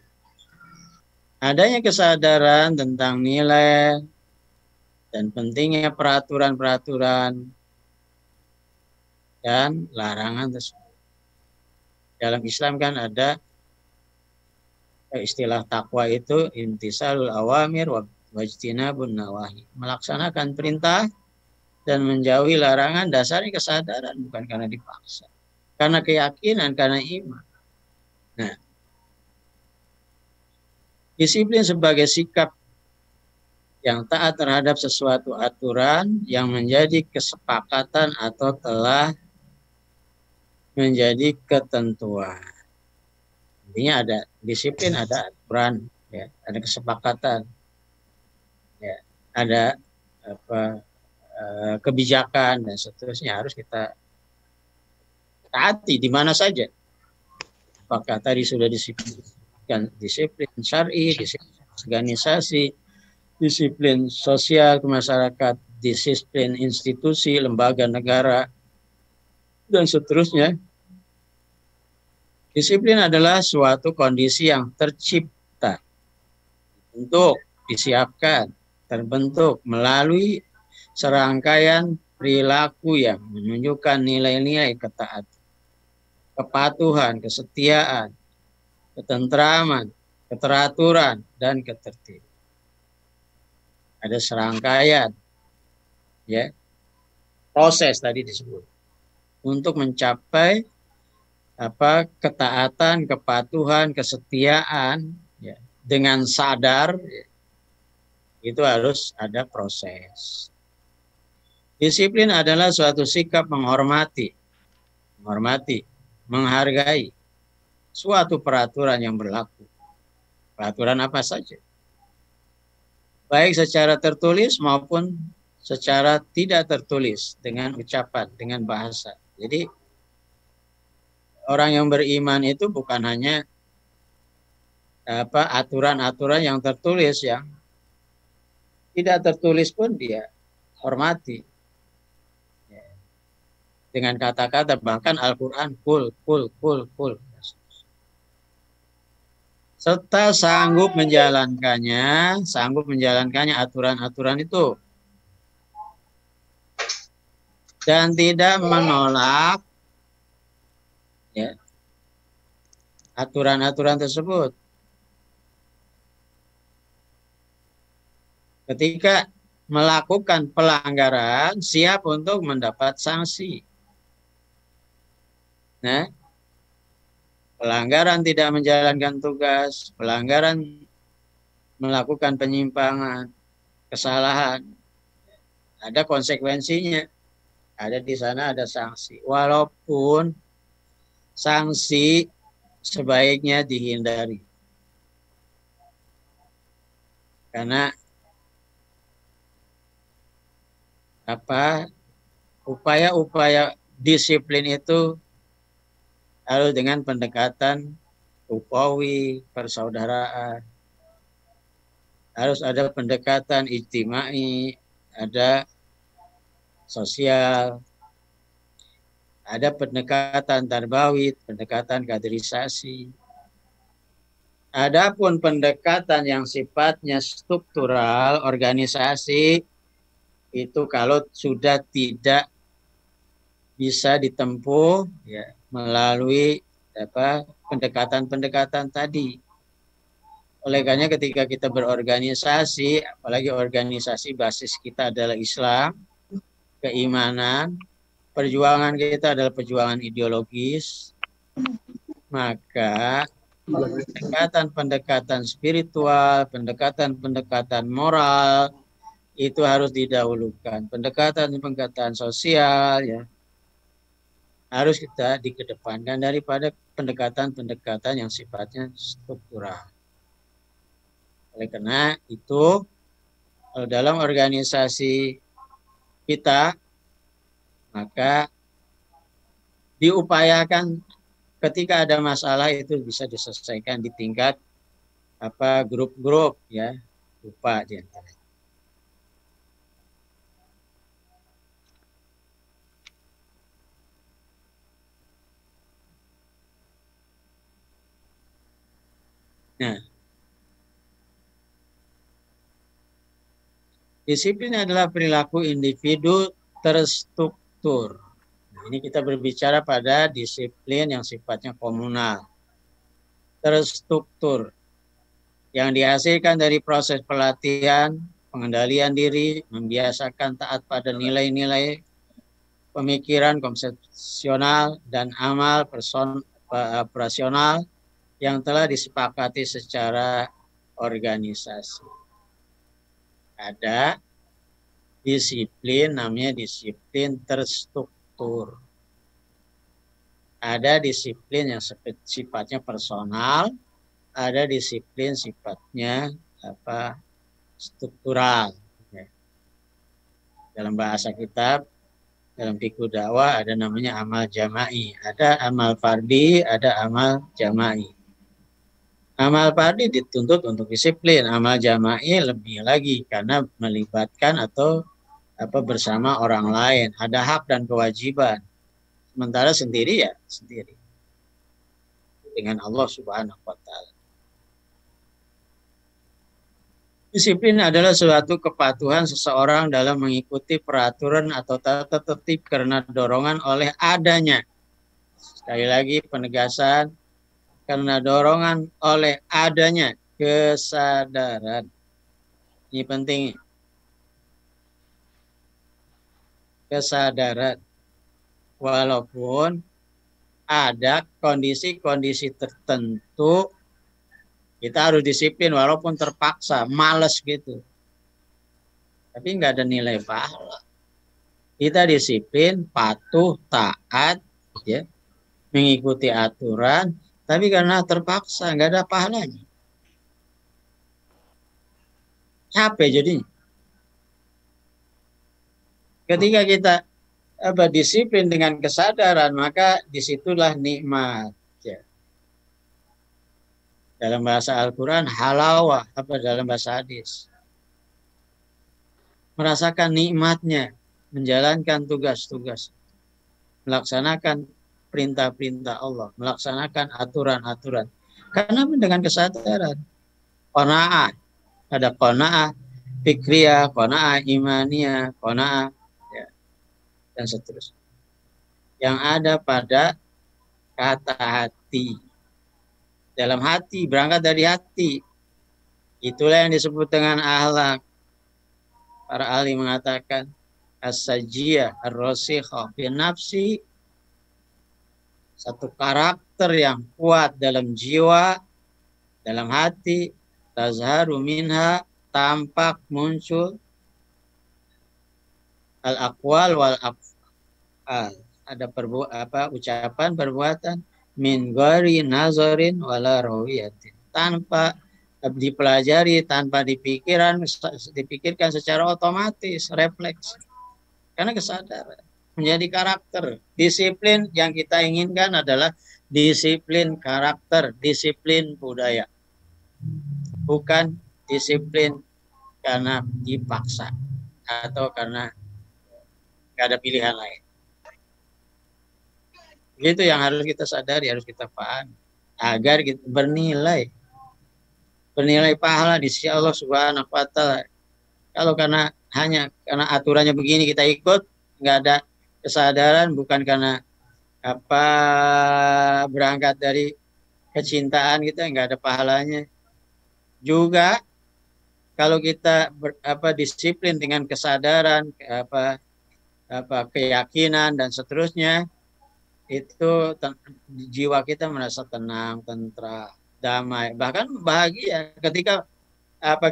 adanya kesadaran tentang nilai dan pentingnya peraturan-peraturan dan larangan tersebut. Dalam Islam kan ada istilah takwa itu imtisalul awamir wajtinabun nawahi. Melaksanakan perintah dan menjauhi larangan dasarnya kesadaran, bukan karena dipaksa. Karena keyakinan, karena iman. Nah, disiplin sebagai sikap yang taat terhadap sesuatu aturan yang menjadi kesepakatan atau telah menjadi ketentuan. Intinya ada disiplin, ada aturan, ya, ada kesepakatan, ya, ada kebijakan dan seterusnya harus kita taati di mana saja. Apakah tadi sudah disiplin syar'i, disiplin organisasi, disiplin sosial masyarakat, disiplin institusi, lembaga negara, dan seterusnya. Disiplin adalah suatu kondisi yang tercipta, untuk disiapkan, terbentuk melalui serangkaian perilaku yang menunjukkan nilai-nilai ketaatan, kepatuhan, kesetiaan, ketentraman, keteraturan, dan ketertiban. Ada serangkaian, ya, proses tadi disebut untuk mencapai ketaatan, kepatuhan, kesetiaan, ya, dengan sadar, ya, itu harus ada proses. Disiplin adalah suatu sikap menghormati, menghargai suatu peraturan yang berlaku. Peraturan apa saja. Baik secara tertulis maupun secara tidak tertulis dengan ucapan, dengan bahasa. Jadi orang yang beriman itu bukan hanya aturan-aturan yang tertulis, yang tidak tertulis pun dia hormati. Dengan kata-kata, bahkan Al-Quran kul. Serta sanggup menjalankannya aturan-aturan itu. Dan tidak menolak, ya, aturan-aturan tersebut. Ketika melakukan pelanggaran, siap untuk mendapat sanksi. Nah, pelanggaran tidak menjalankan tugas, pelanggaran melakukan penyimpangan, kesalahan, ada konsekuensinya. Ada di sana ada sanksi. Walaupun sanksi sebaiknya dihindari. Karena upaya-upaya disiplin itu harus dengan pendekatan ukhuwawi, persaudaraan. Harus ada pendekatan ijtimai, ada sosial, ada pendekatan tarbawit, pendekatan kaderisasi. Adapun pendekatan yang sifatnya struktural, organisasi, itu kalau sudah tidak bisa ditempuh ya, melalui pendekatan-pendekatan tadi. Oleh karena ketika kita berorganisasi, apalagi organisasi basis kita adalah Islam, keimanan, perjuangan kita adalah perjuangan ideologis, maka pendekatan-pendekatan spiritual, pendekatan-pendekatan moral itu harus didahulukan. Pendekatan-pendekatan sosial ya harus kita dikedepankan daripada pendekatan-pendekatan yang sifatnya struktural. Oleh karena itu, dalam organisasi kita, maka diupayakan ketika ada masalah itu bisa diselesaikan di tingkat grup-grup ya, UPA di antaranya. Nah, disiplin adalah perilaku individu terstruktur. Nah, ini kita berbicara pada disiplin yang sifatnya komunal. Terstruktur. Yang dihasilkan dari proses pelatihan, pengendalian diri, membiasakan taat pada nilai-nilai, pemikiran konsepsional, dan amal operasional yang telah disepakati secara organisasi. Ada disiplin, namanya disiplin terstruktur. Ada disiplin yang sifatnya personal, ada disiplin sifatnya struktural. Dalam bahasa kitab, dalam fikih dakwah ada namanya amal jama'i, ada amal fardi, ada amal jama'i. Amal fardi dituntut untuk disiplin, amal jama'i lebih lagi karena melibatkan atau bersama orang lain, ada hak dan kewajiban. Sementara sendiri ya sendiri dengan Allah Subhanahu wa taala. Disiplin adalah suatu kepatuhan seseorang dalam mengikuti peraturan atau tata tertib karena dorongan oleh adanya. Sekali lagi penegasan, karena dorongan oleh adanya kesadaran. Ini penting. Kesadaran. Walaupun ada kondisi-kondisi tertentu, kita harus disiplin walaupun terpaksa, males gitu. Tapi nggak ada nilai pahala. Kita disiplin, patuh, taat, ya, mengikuti aturan, tapi karena terpaksa nggak ada pahalanya. Capek jadinya. Ketika kita disiplin dengan kesadaran, maka disitulah nikmat. Ya. Dalam bahasa Al-Quran, halawah, dalam bahasa hadis. Merasakan nikmatnya, menjalankan tugas-tugas, melaksanakan perintah-perintah Allah, melaksanakan aturan-aturan. Karena dengan kesadaran, qanaah, ada qanaah fikriyah, qanaah imaniyah, qanaah, ya, dan seterusnya. Yang ada pada kata hati. Dalam hati, berangkat dari hati. Itulah yang disebut dengan akhlak. Para ahli mengatakan, as-sajiyah, ar-rasikhah, fi nafsi, satu karakter yang kuat dalam jiwa, dalam hati, tazharu minha, tampak muncul, al-aqwal wal af'al, ada ucapan perbuatan min ghairi nazarin wala rawiyatin, tanpa dipelajari tanpa dipikirkan secara otomatis, refleks. Karena kesadaran menjadi karakter. Disiplin yang kita inginkan adalah disiplin karakter, disiplin budaya. Bukan disiplin karena dipaksa atau karena nggak ada pilihan lain. Itu yang harus kita sadari, harus kita pahami agar kita bernilai pahala di sisi Allah Subhanahu wa Ta'ala. Kalau hanya karena aturannya begini kita ikut, nggak ada kesadaran, bukan karena berangkat dari kecintaan kita, nggak ada pahalanya. Juga kalau kita disiplin dengan kesadaran, keyakinan dan seterusnya, itu jiwa kita merasa tenang, tentram, damai, bahkan bahagia ketika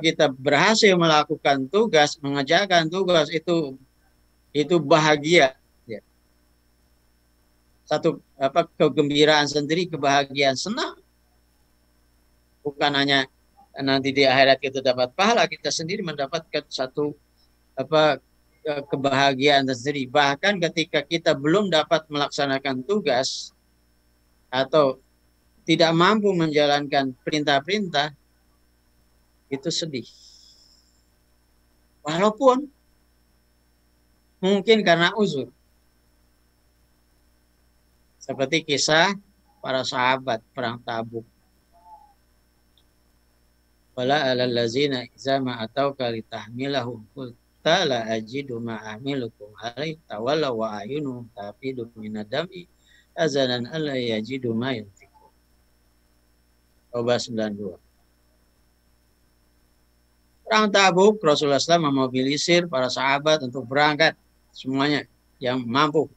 kita berhasil melakukan tugas, mengerjakan tugas, itu bahagia. Ya. Satu kegembiraan sendiri, kebahagiaan, senang. Bukan hanya nanti di akhirat kita dapat pahala, kita sendiri mendapatkan satu kebahagiaan tersendiri. Bahkan ketika kita belum dapat melaksanakan tugas atau tidak mampu menjalankan perintah-perintah, itu sedih. Walaupun mungkin karena uzur. Seperti kisah para sahabat perang Tabuk. Wala 'alal ladzina idza ma atauka litahmilahum qulta la ajidu ma ahmilukum alaihi tawallaw wa ayunuhum tafidu minadami azanan alla yajidu ma yunfiqun. Toba 92. Perang Tabuk, Rasulullah SAW memobilisir para sahabat untuk berangkat semuanya yang mampu,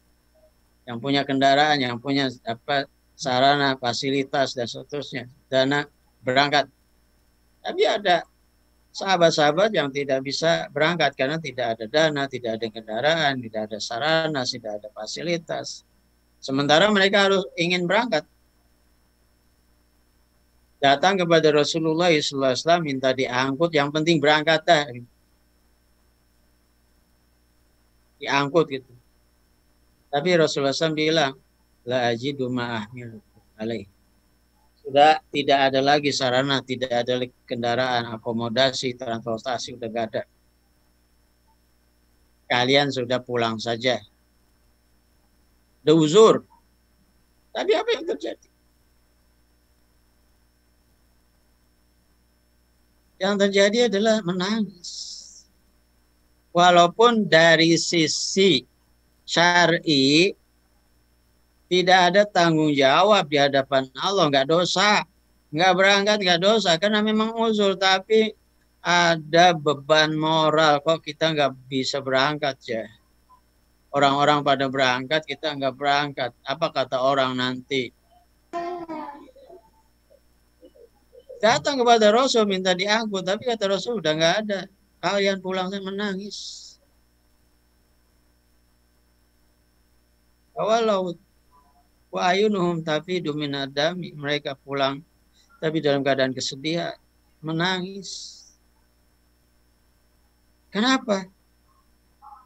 yang punya kendaraan, yang punya sarana, fasilitas dan seterusnya, dana berangkat. Tapi ada sahabat-sahabat yang tidak bisa berangkat karena tidak ada dana, tidak ada kendaraan, tidak ada sarana, tidak ada fasilitas. Sementara mereka ingin berangkat. Datang kepada Rasulullah SAW minta diangkut, yang penting berangkat dah. Diangkut gitu. Tapi Rasulullah SAW bilang, la ajidu ma'ahmilukum alaih. Sudah tidak ada lagi sarana, tidak ada kendaraan, akomodasi, transportasi, sudah gak ada. Kalian sudah pulang saja. Ada uzur. Tapi apa yang terjadi? Yang terjadi adalah menangis. Walaupun dari sisi syar'i tidak ada tanggung jawab di hadapan Allah, nggak dosa, nggak berangkat nggak dosa karena memang uzur, tapi ada beban moral, kok kita nggak bisa berangkat ya. Orang-orang pada berangkat, kita nggak berangkat. Apa kata orang nanti? Datang kepada Rasul minta diangkut, tapi kata Rasul udah nggak ada. Kalian pulang, saya menangis. Walau wa ayunuhum tafidu minadami, mereka pulang tapi dalam keadaan kesedihan, menangis. Kenapa?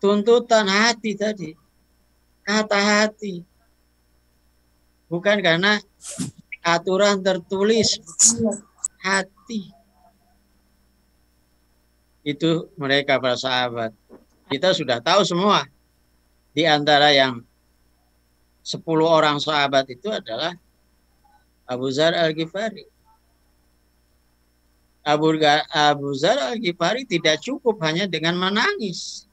Tuntutan hati tadi, kata hati, bukan karena aturan tertulis. Hati. Itu mereka para sahabat. Kita sudah tahu semua. Di antara yang 10 orang sahabat itu adalah Abu Dzar Al-Ghifari. Abu Dzar Al-Ghifari tidak cukup hanya dengan menangis.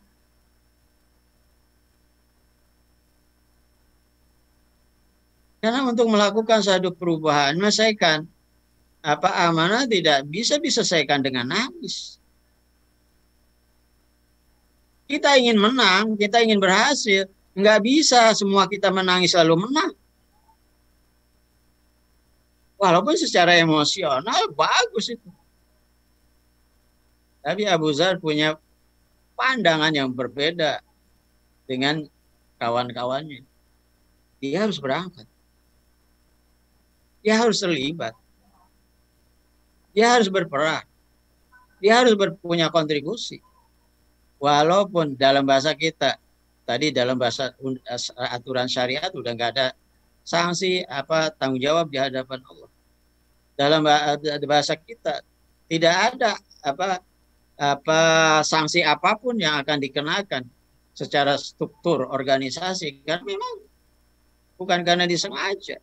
Karena untuk melakukan satu perubahan, menyelesaikan amanah tidak bisa diselesaikan dengan nangis. Kita ingin menang, kita ingin berhasil, nggak bisa semua kita menangis lalu menang. Walaupun secara emosional bagus itu. Tapi Abu Dzar punya pandangan yang berbeda dengan kawan-kawannya. Dia harus berangkat. Dia harus terlibat. Dia harus berperan. Dia harus punya kontribusi. Walaupun dalam bahasa kita, tadi dalam bahasa aturan syariat udah nggak ada sanksi tanggung jawab di hadapan Allah. Dalam bahasa kita tidak ada sanksi apapun yang akan dikenakan secara struktur organisasi, kan memang bukan karena disengaja,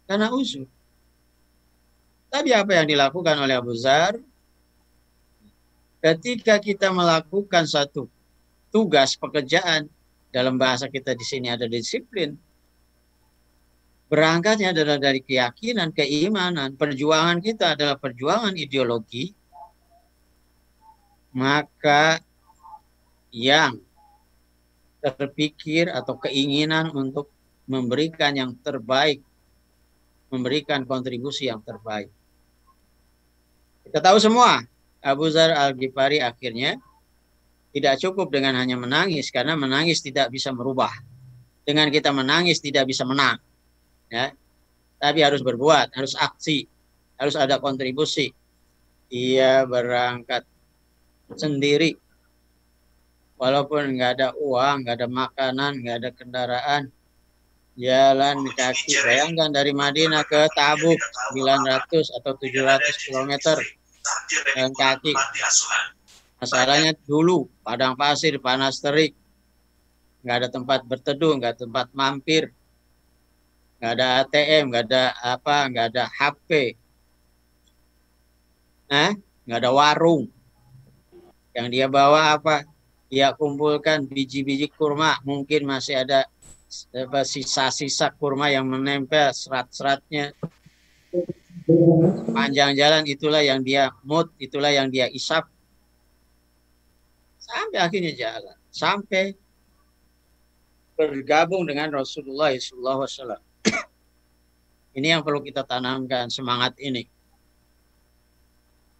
karena uzur. Tapi apa yang dilakukan oleh Abu Dzar ketika kita melakukan satu tugas pekerjaan, dalam bahasa kita di sini ada disiplin, berangkatnya adalah dari keyakinan, keimanan, perjuangan kita adalah perjuangan ideologi, maka yang terpikir atau keinginan untuk memberikan yang terbaik, memberikan kontribusi yang terbaik. Kita tahu semua, Abu Dzar Al-Ghifari akhirnya tidak cukup dengan hanya menangis, karena menangis tidak bisa merubah. Dengan kita menangis tidak bisa menang. Ya. Tapi harus berbuat, harus aksi, harus ada kontribusi. Dia berangkat sendiri. Walaupun nggak ada uang, nggak ada makanan, nggak ada kendaraan, jalan kaki. Bayangkan dari Madinah ke Tabuk 900 atau 700 km jalan kaki. Masalahnya dulu padang pasir, panas terik, nggak ada tempat berteduh, nggak ada tempat mampir, nggak ada ATM, nggak ada HP, nggak ada warung. Yang dia bawa apa? Dia kumpulkan biji-biji kurma, mungkin masih ada sisa-sisa kurma yang menempel serat-seratnya. Panjang jalan itulah yang dia itulah yang dia isap. Sampai akhirnya jalan, sampai bergabung dengan Rasulullah SAW. Ini yang perlu kita tanamkan, semangat ini.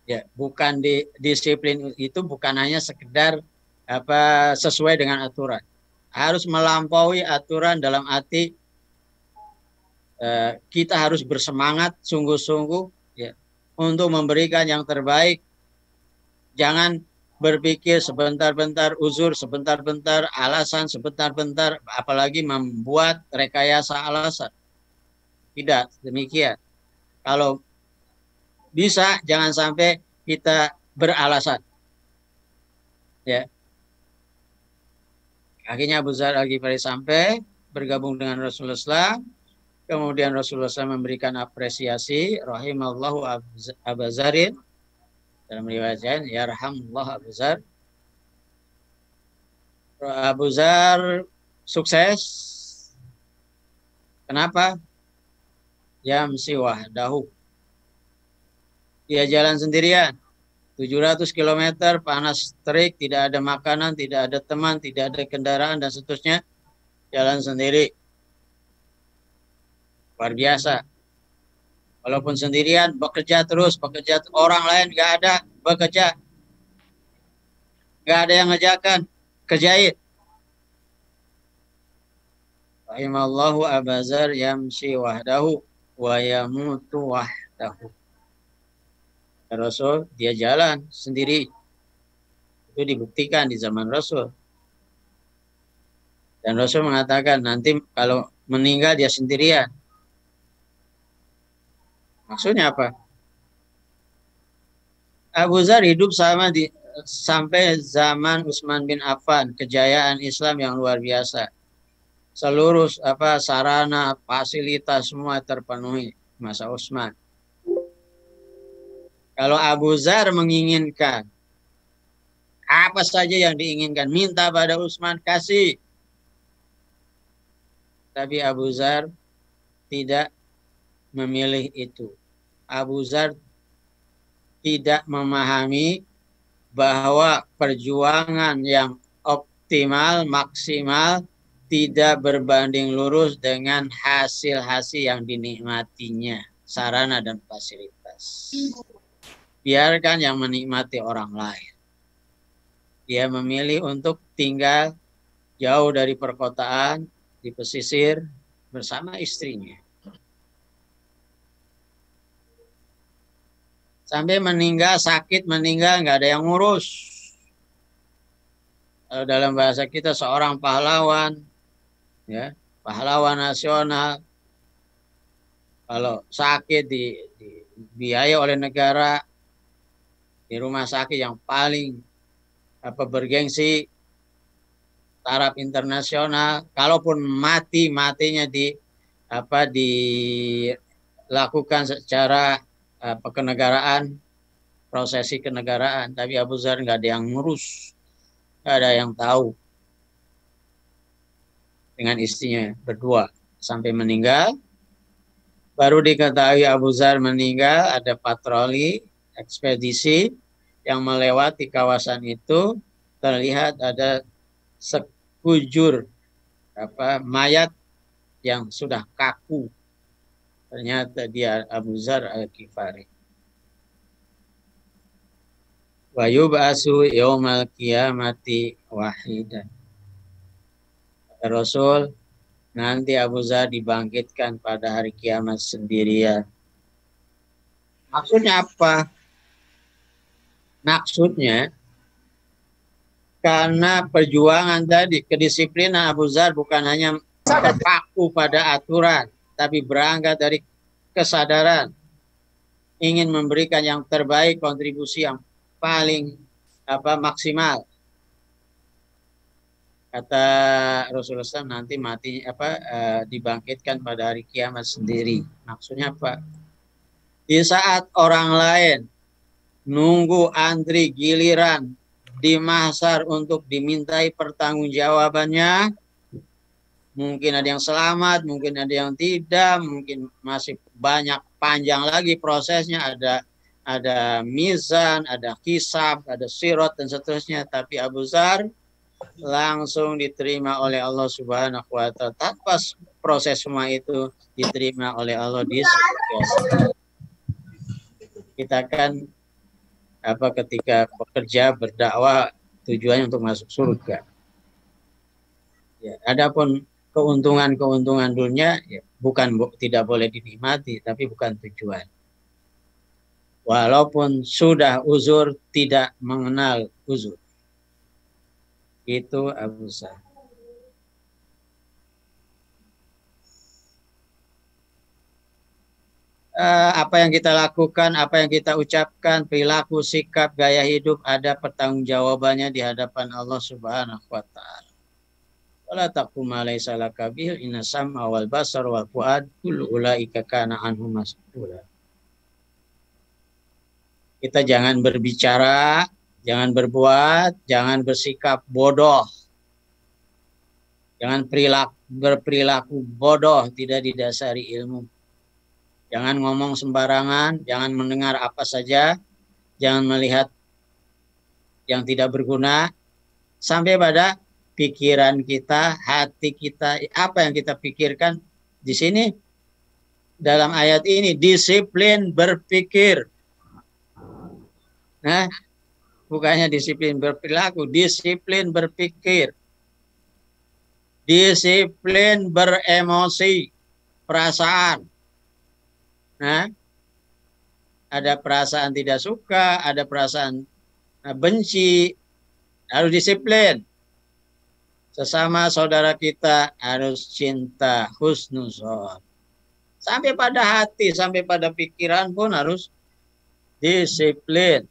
Ya, bukan disiplin itu bukan hanya sekedar sesuai dengan aturan. Harus melampaui aturan dalam arti kita harus bersemangat sungguh-sungguh ya, untuk memberikan yang terbaik. Jangan berpikir sebentar-bentar uzur, sebentar-bentar alasan, sebentar-bentar apalagi membuat rekayasa alasan. Tidak demikian. Kalau bisa jangan sampai kita beralasan. Ya. Akhirnya Abu Dzar Al-Ghifari sampai bergabung dengan Rasulullah. Kemudian Rasulullah memberikan apresiasi, rahimallahu Abu Dzarin. Dalam riwayat lain, yarhamullah Abu Dzar. Abu Dzar sukses. Kenapa? Yamsi wahdahu. Dia jalan sendirian. 700 km, panas terik, tidak ada makanan, tidak ada teman, tidak ada kendaraan, dan seterusnya. Jalan sendiri. Luar biasa. Walaupun sendirian, bekerja terus, bekerja orang lain nggak ada, bekerja. Nggak ada yang ngerjakan, kerjain. Rahimallahu Abu Dzar yamshi wahdahu wa yamutu wahdahu. Rasul, dia jalan sendiri. Itu dibuktikan di zaman Rasul. Dan Rasul mengatakan, nanti kalau meninggal dia sendirian. Maksudnya apa? Abu Dzar hidup sampai zaman Utsman bin Affan, kejayaan Islam yang luar biasa. Seluruh sarana, fasilitas semua terpenuhi masa Utsman. Kalau Abu Dzar menginginkan apa saja yang diinginkan, minta pada Utsman kasih. Tapi Abu Dzar tidak memilih itu. Abu Dzar tidak memahami bahwa perjuangan yang optimal, maksimal, tidak berbanding lurus dengan hasil-hasil yang dinikmatinya, sarana dan fasilitas. Biarkan yang menikmati orang lain. Dia memilih untuk tinggal jauh dari perkotaan, di pesisir, bersama istrinya. Sampai meninggal, sakit, meninggal, nggak ada yang ngurus. Kalau dalam bahasa kita seorang pahlawan, ya, pahlawan nasional, kalau sakit dibiayai oleh negara, di rumah sakit yang paling bergengsi, taraf internasional, kalaupun matinya dilakukan secara kenegaraan, prosesi kenegaraan, tapi Abu Dzar nggak ada yang ngurus, nggak ada yang tahu. Dengan istrinya berdua sampai meninggal, baru diketahui Abu Dzar meninggal. Ada patroli ekspedisi yang melewati kawasan itu, terlihat ada sekujur mayat yang sudah kaku. Ternyata dia Abu Dzar Al-Ghifari. Wa yub'atsu yaumal qiyamati wahidan. Rasul, nanti Abu Dzar dibangkitkan pada hari kiamat sendirian. Maksudnya apa? Maksudnya karena perjuangan tadi, kedisiplinan Abu Dzar bukan hanya terpaku pada aturan, tapi berangkat dari kesadaran ingin memberikan yang terbaik, kontribusi yang paling maksimal. Kata Rasulullah SAW, nanti mati dibangkitkan pada hari kiamat sendiri. Maksudnya apa? Di saat orang lain nunggu antri giliran di mahsyar untuk dimintai pertanggungjawabannya, mungkin ada yang selamat, mungkin ada yang tidak, mungkin masih banyak panjang lagi prosesnya, ada mizan, ada hisab, ada sirat dan seterusnya. Tapi Abu Dzar langsung diterima oleh Allah Subhanahu wa Ta'ala. Tanpa proses semua itu diterima oleh Allah di surga. Kita kan ketika bekerja berdakwah tujuannya untuk masuk surga. Ya, adapun keuntungan dunia ya, tidak boleh dinikmati, tapi bukan tujuan. Walaupun sudah uzur, tidak mengenal uzur. Itu Abu Dzar. Apa yang kita lakukan, apa yang kita ucapkan, perilaku, sikap, gaya hidup, ada pertanggungjawabannya di hadapan Allah Subhanahu wa Ta'ala. Wala taqfu ma laysa laka bihi inna sam'a wal basar wal fuad kullu ulaika kana anhu mas'ula. Kita jangan berbicara, jangan berbuat, jangan bersikap bodoh. Jangan berperilaku bodoh, tidak didasari ilmu. Jangan ngomong sembarangan, jangan mendengar apa saja, jangan melihat yang tidak berguna, sampai pada pikiran kita, hati kita, apa yang kita pikirkan. Di sini, dalam ayat ini, disiplin berpikir. Nah, bukannya disiplin berperilaku, disiplin berpikir. Disiplin beremosi, perasaan. Nah, ada perasaan tidak suka, ada perasaan benci, harus disiplin. Sesama saudara kita harus cinta, husnuzon. Sampai pada hati, sampai pada pikiran pun harus disiplin.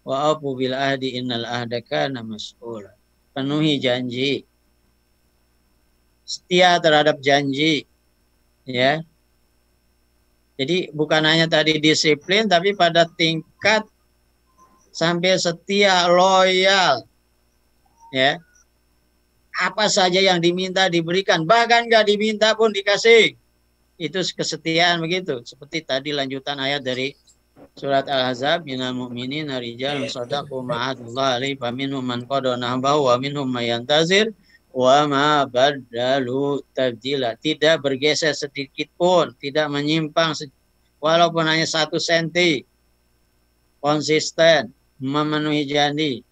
Wa afu bil ahdi innal ahda kana mas'ula. Penuhi janji. Setia terhadap janji. Ya. Jadi bukan hanya tadi disiplin, tapi pada tingkat sampai setia, loyal. Ya. Apa saja yang diminta diberikan, bahkan nggak diminta pun dikasih. Itu kesetiaan begitu. Seperti tadi lanjutan ayat dari surat Al-Ahzab, minal mu'minin rijalun shadaqu ma'ahadullah alaihi faminhum man qada nahbahu wa minhum may yantazir wa ma badalu tabdila. Tidak bergeser sedikit pun, tidak menyimpang walaupun hanya 1 senti. Konsisten, memenuhi janji,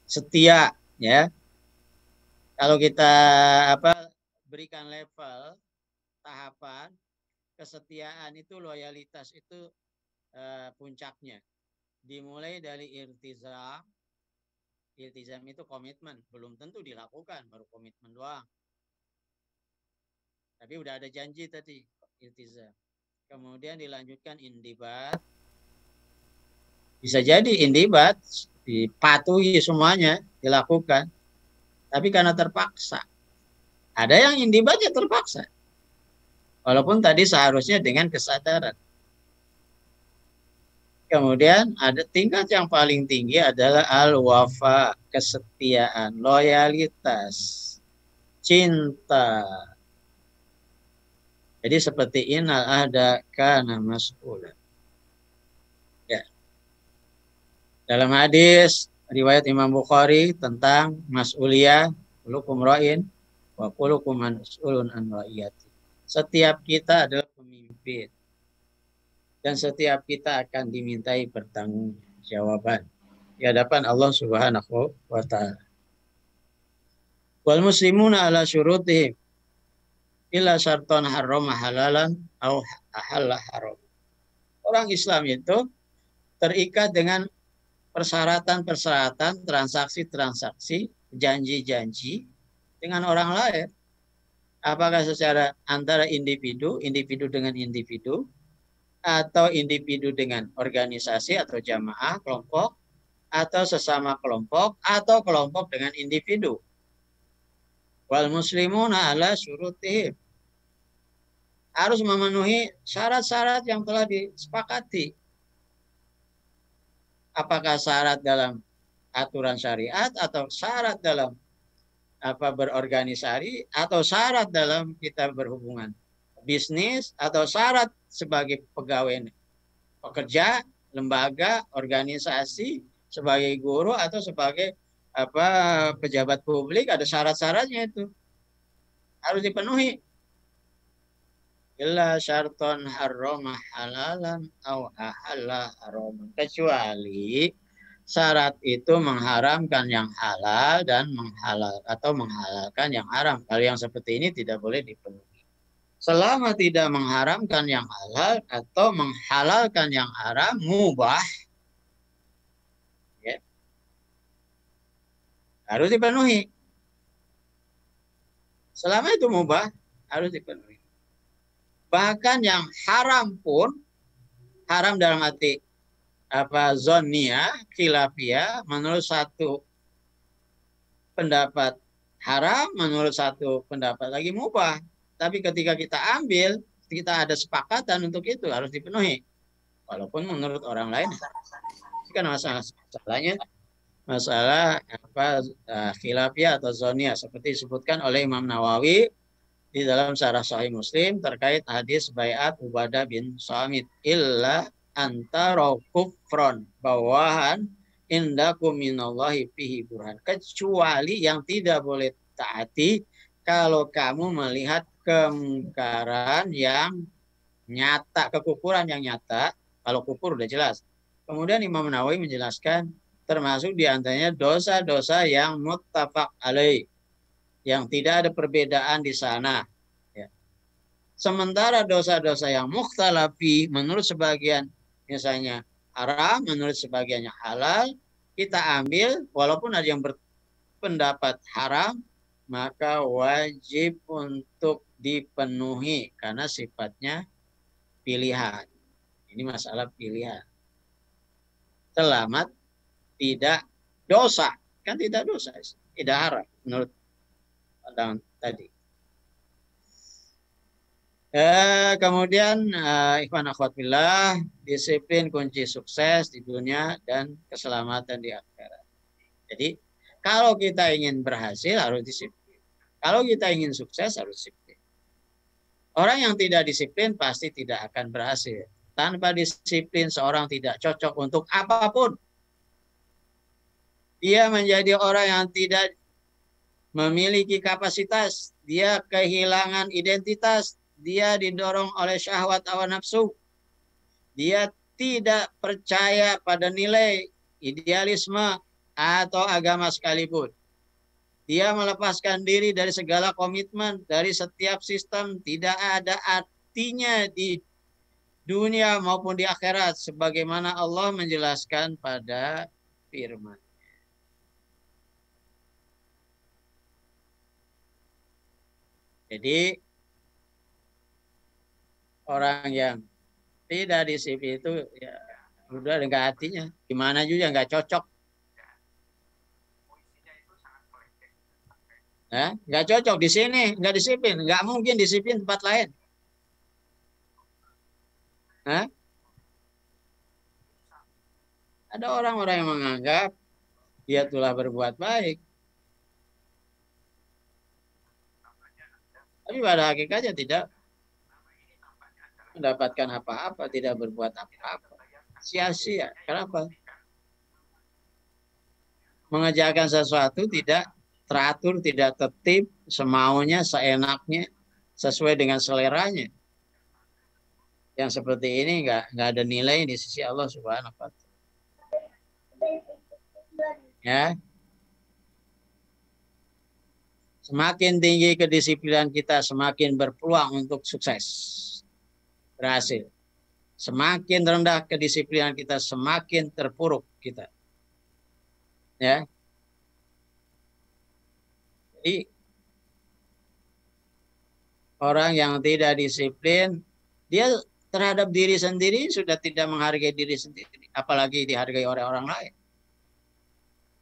setia, ya. Kalau kita berikan level tahapan kesetiaan itu, loyalitas itu puncaknya. Dimulai dari iltizam. Iltizam itu komitmen, belum tentu dilakukan, baru komitmen doang. Tapi udah ada janji tadi, iltizam. Kemudian dilanjutkan indibat. Bisa jadi indibat dipatuhi semuanya, dilakukan. Tapi karena terpaksa. Ada yang indibatnya terpaksa. Walaupun tadi seharusnya dengan kesadaran. Kemudian ada tingkat yang paling tinggi adalah al-wafa, kesetiaan, loyalitas, cinta. Jadi seperti innal ahda kana mas'ula. Ya. Dalam hadis riwayat Imam Bukhari tentang mas'uliyah, kulukum ra'in wa kulukum mas'ulun an ra'iyati. Setiap kita adalah pemimpin. Dan setiap kita akan dimintai pertanggungjawaban di hadapan Allah Subhanahu wa ta'ala. Wal muslimuna ala syurutihim illa syartan harrama halalan au ahalla haram. Orang Islam itu terikat dengan persyaratan-persyaratan, transaksi-transaksi, janji-janji dengan orang lain. Apakah secara antara individu dengan individu, atau individu dengan organisasi atau jamaah, kelompok, atau sesama kelompok, atau kelompok dengan individu. Wal muslimuna ala syurutihim. Harus memenuhi syarat-syarat yang telah disepakati. Apakah syarat dalam aturan syariat, atau syarat dalam berorganisasi, atau syarat dalam kita berhubungan bisnis, atau syarat sebagai pegawai pekerja, lembaga, organisasi, sebagai guru, atau sebagai pejabat publik, ada syarat-syaratnya itu. Harus dipenuhi. Illa syarton harrama halalan au ahalla haram. Kecuali syarat itu mengharamkan yang halal dan menghalalkan yang haram. Kalau yang seperti ini tidak boleh dipenuhi. Selama tidak mengharamkan yang halal atau menghalalkan yang haram, mubah, ya, harus dipenuhi. Selama itu mubah, harus dipenuhi. Bahkan yang haram pun, haram dalam arti zonia, khilafiyah, menurut satu pendapat haram, menurut satu pendapat lagi mubah. Tapi ketika kita ambil, kita ada sepakatan untuk itu, harus dipenuhi. Walaupun menurut orang lain, ini kan masalahnya masalah khilafiyah atau zoniyah, seperti disebutkan oleh Imam Nawawi di dalam Syarah Sahih Muslim terkait hadis Bai'at Ubadah bin Samit, illa antara kufron bawahan indakum minallahi fihi burhan. Kecuali yang tidak boleh taati kalau kamu melihat kemungkaran yang nyata, kekufuran yang nyata. Kalau kufur udah jelas. Kemudian Imam Nawawi menjelaskan termasuk diantaranya dosa-dosa yang muttafaq alaih, yang tidak ada perbedaan di sana. Ya. Sementara dosa-dosa yang mukhtalafi, menurut sebagian misalnya haram, menurut sebagiannya halal, kita ambil walaupun ada yang berpendapat haram, maka wajib untuk dipenuhi karena sifatnya pilihan. Ini masalah pilihan. Selamat tidak dosa, kan tidak dosa, tidak haram menurut pandangan tadi. Kemudian ikhwan akhwat fillah, disiplin kunci sukses di dunia dan keselamatan di akhirat. Jadi kalau kita ingin berhasil harus disiplin. Kalau kita ingin sukses harus disiplin. Orang yang tidak disiplin pasti tidak akan berhasil. Tanpa disiplin seorang tidak cocok untuk apapun. Dia menjadi orang yang tidak memiliki kapasitas. Dia kehilangan identitas. Dia didorong oleh syahwat hawa nafsu. Dia tidak percaya pada nilai, idealisme, atau agama sekalipun. Dia melepaskan diri dari segala komitmen, dari setiap sistem. Tidak ada artinya di dunia maupun di akhirat sebagaimana Allah menjelaskan pada firman. Jadi orang yang tidak disiplin itu ya udah enggak hatinya, gimana juga enggak cocok. Ya, enggak cocok di sini, enggak disiplin, enggak mungkin disiplin tempat lain. Hah? Ada orang-orang yang menganggap dia telah berbuat baik. Tapi pada hakikatnya tidak mendapatkan apa-apa, tidak berbuat apa-apa. Sia-sia. Kenapa? Mengerjakan sesuatu tidak teratur, tidak tertib, semaunya, seenaknya, sesuai dengan seleranya. Yang seperti ini nggak ada nilai di sisi Allah Subhanahu wa Ta'ala. Ya. Semakin tinggi kedisiplinan kita, semakin berpeluang untuk sukses, berhasil. Semakin rendah kedisiplinan kita, semakin terpuruk kita. Ya. Jadi orang yang tidak disiplin, dia terhadap diri sendiri sudah tidak menghargai diri sendiri, apalagi dihargai oleh orang lain.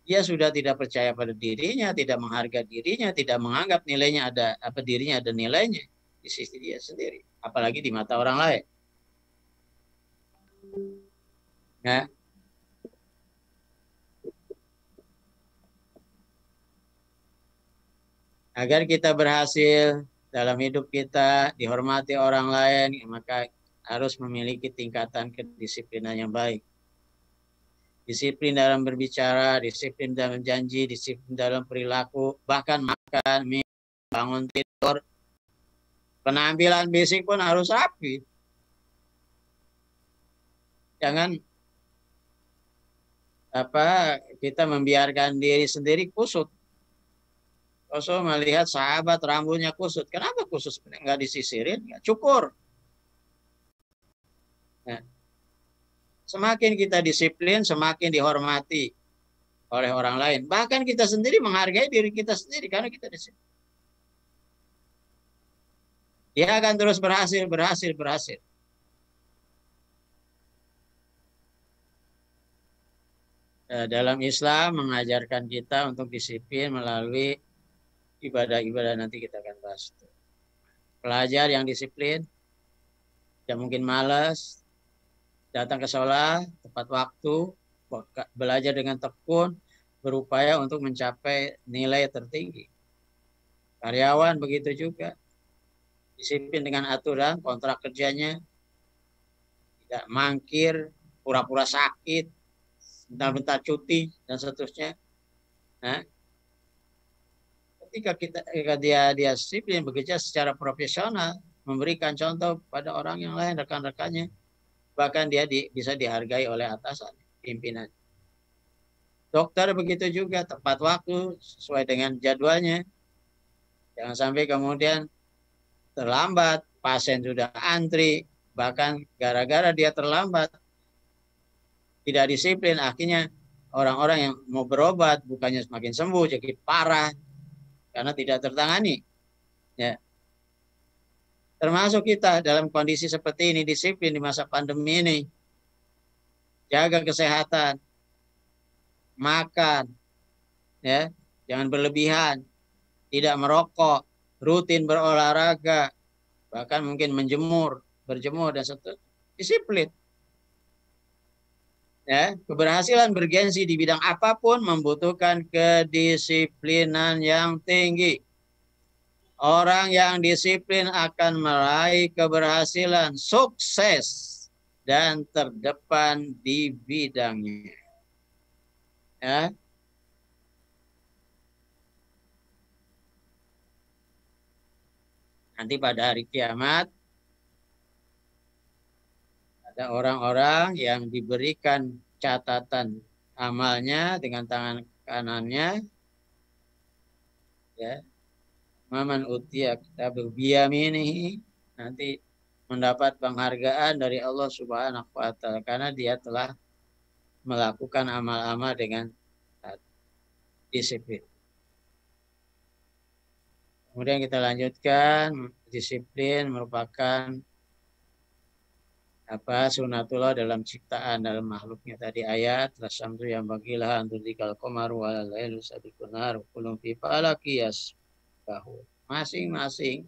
Dia sudah tidak percaya pada dirinya, tidak menghargai dirinya, tidak menganggap nilainya ada apa dirinya ada nilainya di sisi dia sendiri, apalagi di mata orang lain. Ya. Agar kita berhasil dalam hidup kita, dihormati orang lain, maka harus memiliki tingkatan kedisiplinan yang baik. Disiplin dalam berbicara, disiplin dalam janji, disiplin dalam perilaku, bahkan makan, minum, bangun tidur. Penampilan fisik pun harus rapi. Jangan kita membiarkan diri sendiri kusut. Rasul melihat sahabat rambutnya kusut. Kenapa kusut? Enggak disisirin, enggak cukur. Nah, semakin kita disiplin, semakin dihormati oleh orang lain. Bahkan kita sendiri menghargai diri kita sendiri karena kita disiplin. Dia akan terus berhasil. Dalam Islam mengajarkan kita untuk disiplin melalui ibadah-ibadah, nanti kita akan bahas. Pelajar yang disiplin, tidak mungkin malas, datang ke sekolah tepat waktu, belajar dengan tekun, berupaya untuk mencapai nilai tertinggi. Karyawan begitu juga, disiplin dengan aturan kontrak kerjanya, tidak mangkir, pura-pura sakit, bentar-bentar cuti dan seterusnya. Nah, ketika dia disiplin bekerja secara profesional, memberikan contoh pada orang yang lain, rekan-rekannya, bahkan dia bisa dihargai oleh atasan, pimpinan. Dokter begitu juga, tepat waktu, sesuai dengan jadwalnya. Jangan sampai kemudian terlambat, pasien sudah antri, bahkan gara-gara dia terlambat, tidak disiplin, akhirnya orang-orang yang mau berobat bukannya semakin sembuh, jadi parah, karena tidak tertangani. Ya. Termasuk kita dalam kondisi seperti ini, disiplin di masa pandemi ini. Jaga kesehatan, makan, ya, jangan berlebihan, tidak merokok, rutin berolahraga, bahkan mungkin berjemur dan seterusnya. Disiplin. Ya, keberhasilan bergensi di bidang apapun membutuhkan kedisiplinan yang tinggi. Orang yang disiplin akan meraih keberhasilan, sukses, dan terdepan di bidangnya. Ya. Nanti pada hari kiamat, ada orang-orang yang diberikan catatan amalnya dengan tangan kanannya, ya, maman utiya kitabu biyaminihi, nanti mendapat penghargaan dari Allah Subhanahu wa taala karena dia telah melakukan amal-amal dengan disiplin. Kemudian kita lanjutkan, disiplin merupakan sunatullah dalam ciptaan, dalam makhluknya. Tadi ayat rasamtu yang bagilah antudikal komaru walalailu sabikunar kulum fi falaki yasbahu. Masing-masing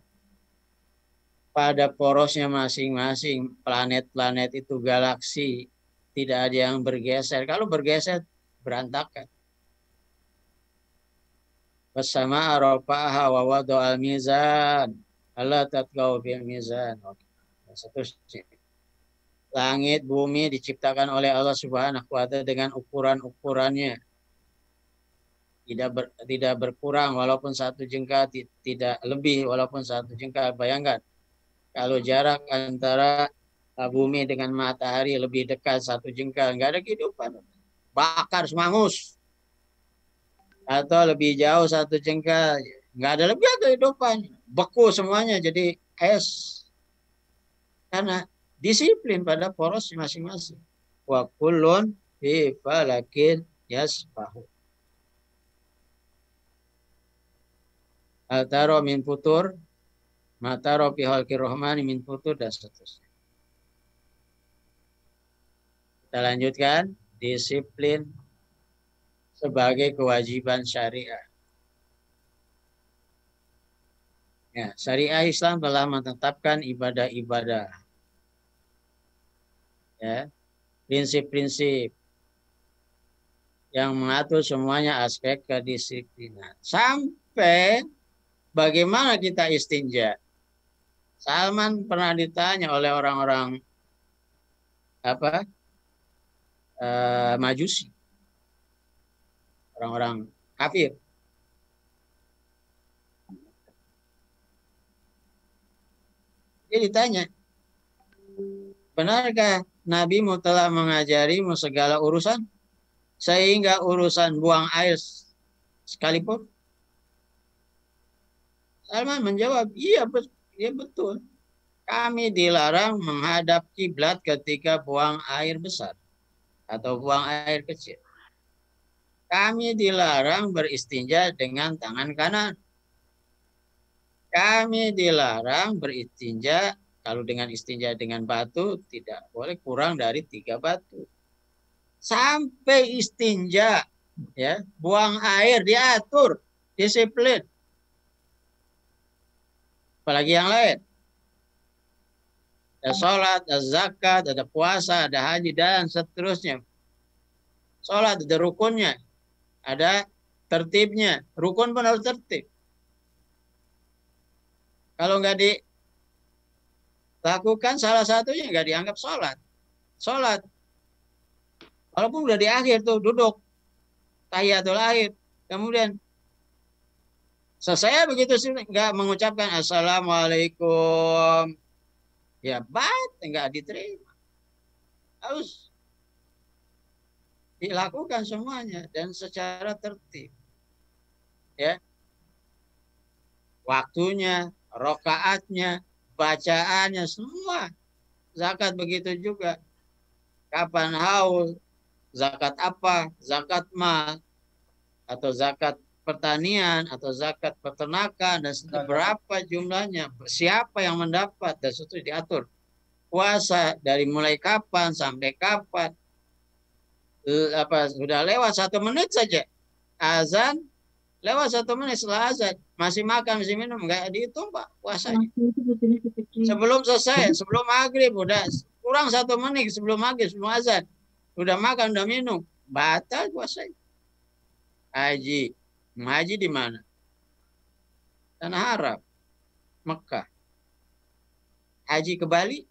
pada porosnya masing-masing planet-planet itu galaksi, tidak ada yang bergeser. Kalau bergeser berantakan. Bersama Arafah wa wadu al-mizan. Allah tatqau bil mizan. Seterusnya. Langit, bumi diciptakan oleh Allah Subhanahu wa taala dengan ukuran-ukurannya. Tidak berkurang walaupun satu jengkal, tidak lebih walaupun satu jengkal. Bayangkan kalau jarak antara bumi dengan matahari lebih dekat satu jengkal, nggak ada kehidupan. Bakar semangus. Atau lebih jauh satu jengkal, nggak ada lebih kehidupan, beku semuanya jadi es karena disiplin pada poros masing-masing. Wa kullun fi falakin yasbahu. Al-taro min futur, mataro fi halqir rahmani min futur, dan seterusnya. Kita lanjutkan, disiplin sebagai kewajiban syariah. Ya, syariah Islam telah menetapkan ibadah-ibadah. Ya, prinsip-prinsip yang mengatur semuanya aspek kedisiplinan. Sampai bagaimana kita istinja. Salman pernah ditanya oleh orang-orang Majusi. Orang-orang kafir. Dia ditanya, benarkah Nabimu telah mengajarimu segala urusan? Sehingga urusan buang air sekalipun? Salman menjawab, iya betul. Kami dilarang menghadap kiblat ketika buang air besar atau buang air kecil. Kami dilarang beristinja dengan tangan kanan. Kami dilarang beristinja, kalau dengan istinja dengan batu, tidak boleh kurang dari 3 batu. Sampai istinja, ya, buang air diatur, disiplin. Apalagi yang lain. Ada sholat, ada zakat, ada puasa, ada haji, dan seterusnya. Sholat ada rukunnya. Ada tertibnya. Rukun pun harus tertib. Kalau nggak dilakukan salah satunya nggak dianggap sholat. Sholat. Walaupun udah di akhir tuh duduk. Tahiyatul akhir. Kemudian selesai begitu sih nggak mengucapkan assalamualaikum. Ya nggak diterima. Harus dilakukan semuanya dan secara tertib. Ya. Waktunya, rokaatnya, bacaannya, semua. Zakat begitu juga. Kapan haul, zakat apa, zakat mal, atau zakat pertanian, atau zakat peternakan, dan berapa jumlahnya, siapa yang mendapat, dan itu diatur. Puasa dari mulai kapan sampai kapan. Sudah lewat 1 menit saja azan, lewat 1 menit setelah azan masih makan masih minum, nggak dihitung Pak puasanya. Sebelum selesai, sebelum maghrib udah kurang 1 menit sebelum maghrib, sebelum azan udah makan udah minum, batal puasanya. Haji di mana? Tanah Arab, Mekah. Haji ke Bali,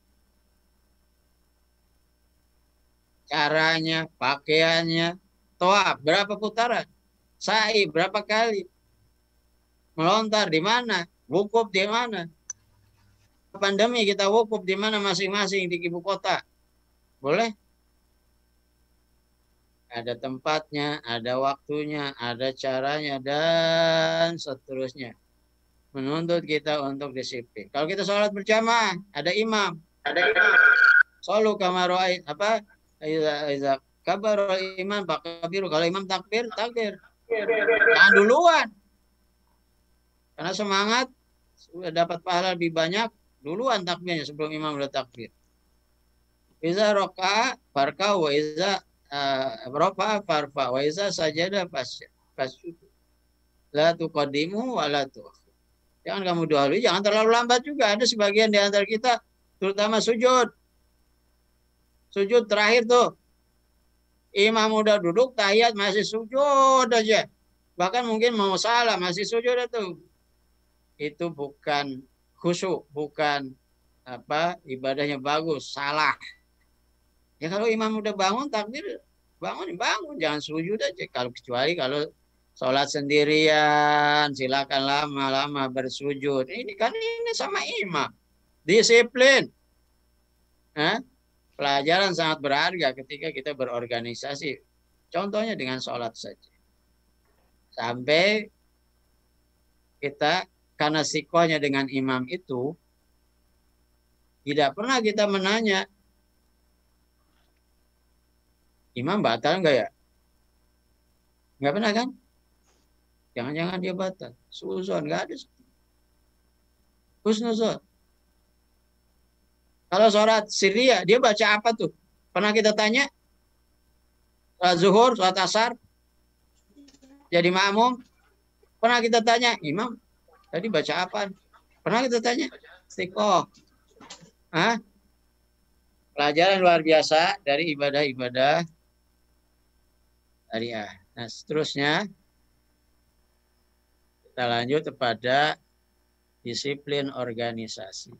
caranya, pakaiannya, tawaf berapa putaran, sa'i berapa kali, melontar di mana, wukuf di mana. Pandemi kita wukuf di mana masing-masing di ibu kota, boleh? Ada tempatnya, ada waktunya, ada caranya, dan seterusnya. menuntut kita untuk disiplin. Kalau kita sholat berjamaah, ada imam. Solu kamaro'ain, apa? Iza kabarul iman, fakabiru. Kalau imam takbir, takbir. Jangan duluan. Karena semangat, sudah dapat pahala lebih banyak, duluan takbirnya sebelum imam udah takbir. Iza roka'a farka wa iza rofa'a farfa wa iza sajada fasjud. La tuqaddimu wa la tu'akhir. Jangan kamu dahului, jangan terlalu lambat juga. Ada sebagian di antara kita, terutama sujud. Sujud terakhir tuh. Imam udah duduk, tahiyat masih sujud aja. Bahkan mungkin mau salah, masih sujud itu. Itu bukan khusyuk, bukan ibadahnya bagus, salah. Ya kalau imam udah bangun takbir, bangun, jangan sujud aja. Kecuali kalau sholat sendirian, silakan lama-lama bersujud. Ini kan ini sama imam, disiplin. Pelajaran sangat berharga ketika kita berorganisasi. Contohnya dengan sholat saja. Sampai kita karena sikohnya dengan imam itu, tidak pernah kita menanya, imam batal enggak ya? Enggak pernah kan? Jangan-jangan dia batal. Suzon, enggak ada. Husnuzon. Kalau sholat sirriyah, dia baca apa tuh? Pernah kita tanya? Sholat zuhur, sholat asar, jadi makmum. Pernah kita tanya, imam, tadi baca apa? Pernah kita tanya? Istiqoh. Pelajaran luar biasa dari ibadah-ibadah syariah. Nah, seterusnya kita lanjut kepada disiplin organisasi.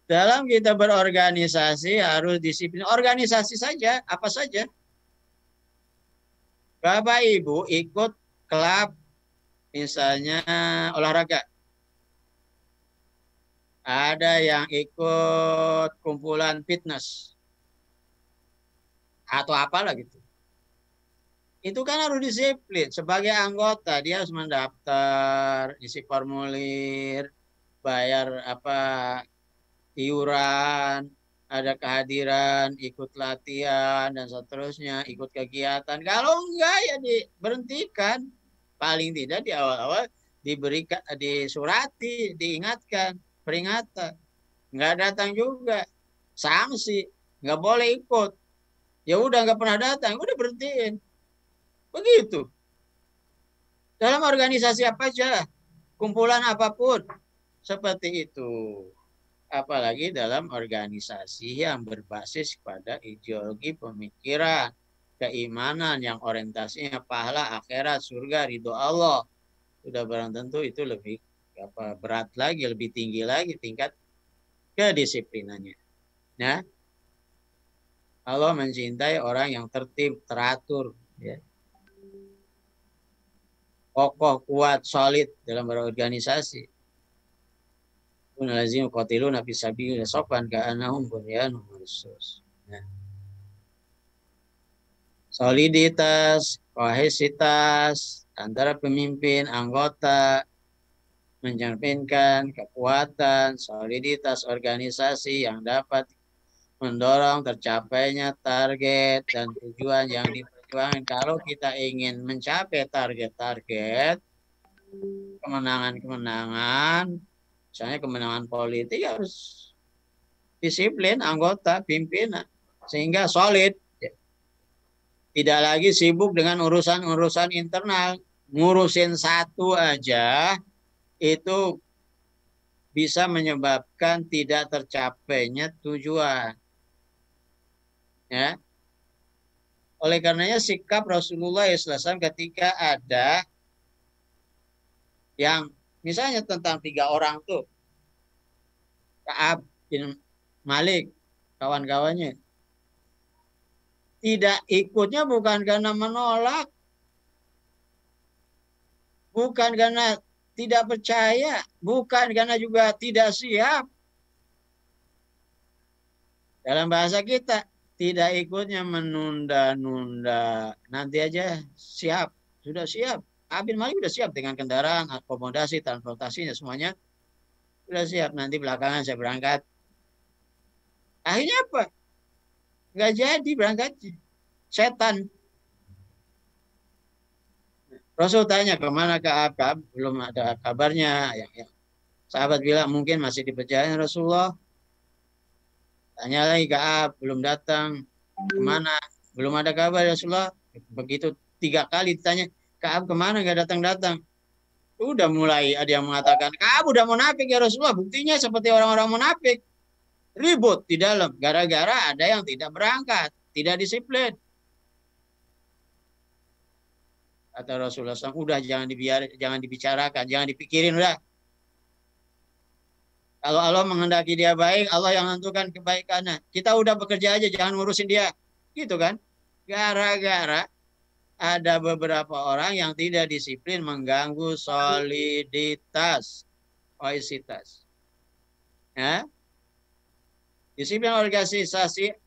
Dalam kita berorganisasi harus disiplin. Organisasi saja, apa saja. Bapak Ibu ikut klub, misalnya olahraga. Ada yang ikut kumpulan fitness. Atau apalah gitu. Itu kan harus disiplin. Sebagai anggota dia harus mendaftar, isi formulir, bayar iuran, ada kehadiran, ikut latihan dan seterusnya, ikut kegiatan. Kalau enggak ya diberhentikan. Paling tidak di awal-awal diberikan, disurati, diingatkan, peringatan. Enggak datang juga, sanksi, enggak boleh ikut. Ya udah enggak pernah datang, udah berhentiin. Begitu. Dalam organisasi apa aja, kumpulan apapun, seperti itu. Apalagi dalam organisasi yang berbasis pada ideologi pemikiran, keimanan yang orientasinya pahala, akhirat, surga, ridho Allah. Sudah barang tentu itu lebih berat lagi, lebih tinggi lagi tingkat kedisiplinannya. Nah, Allah mencintai orang yang tertib, teratur, ya. Kokoh, kuat, solid dalam berorganisasi. Lazim qatiluna fi sabilillah safan ka'annahum bunyanun marsus. Nah. Soliditas, kohesitas antara pemimpin, anggota mencerminkan kekuatan, soliditas organisasi yang dapat mendorong tercapainya target dan tujuan yang diperjuangkan. Kalau kita ingin mencapai target-target, kemenangan-kemenangan, misalnya kemenangan politik, harus disiplin anggota, pimpinan, sehingga solid. Tidak lagi sibuk dengan urusan-urusan internal. Ngurusin satu aja, itu bisa menyebabkan tidak tercapainya tujuan. Ya. Oleh karenanya sikap Rasulullah SAW ketika ada yang misalnya tentang 3 orang tuh, Ka'ab bin Malik, kawan-kawannya, tidak ikutnya bukan karena menolak, bukan karena tidak percaya, bukan karena juga tidak siap. Dalam bahasa kita, tidak ikutnya menunda-nunda. Nanti aja siap, sudah siap. Ka'ab bin Malik udah siap dengan kendaraan, akomodasi, transportasinya semuanya udah siap. Nanti belakangan saya berangkat. Akhirnya apa? Nggak jadi berangkatnya. Setan. Rasul tanya kemana Ka'ab? Ka'ab belum ada kabarnya. Ya. Sahabat bilang mungkin masih di perjalanan Rasulullah. Tanya lagi Ka'ab, belum datang. Kemana? Belum ada kabar Rasulullah. Begitu 3 kali ditanya, Ka'ab kemana? Nggak datang-datang. Udah mulai ada yang mengatakan, Ka'ab udah munafik ya Rasulullah. Buktinya seperti orang-orang munafik. Ribut di dalam. Gara-gara ada yang tidak berangkat. Tidak disiplin. Kata Rasulullah SAW, udah jangan dibicarakan, jangan dipikirin udah. Kalau Allah menghendaki dia baik, Allah yang menentukan kebaikannya. Kita udah bekerja aja, jangan ngurusin dia. Gitu kan? Gara-gara ada beberapa orang yang tidak disiplin mengganggu soliditas, koesitas. Ya? Disiplin organisasi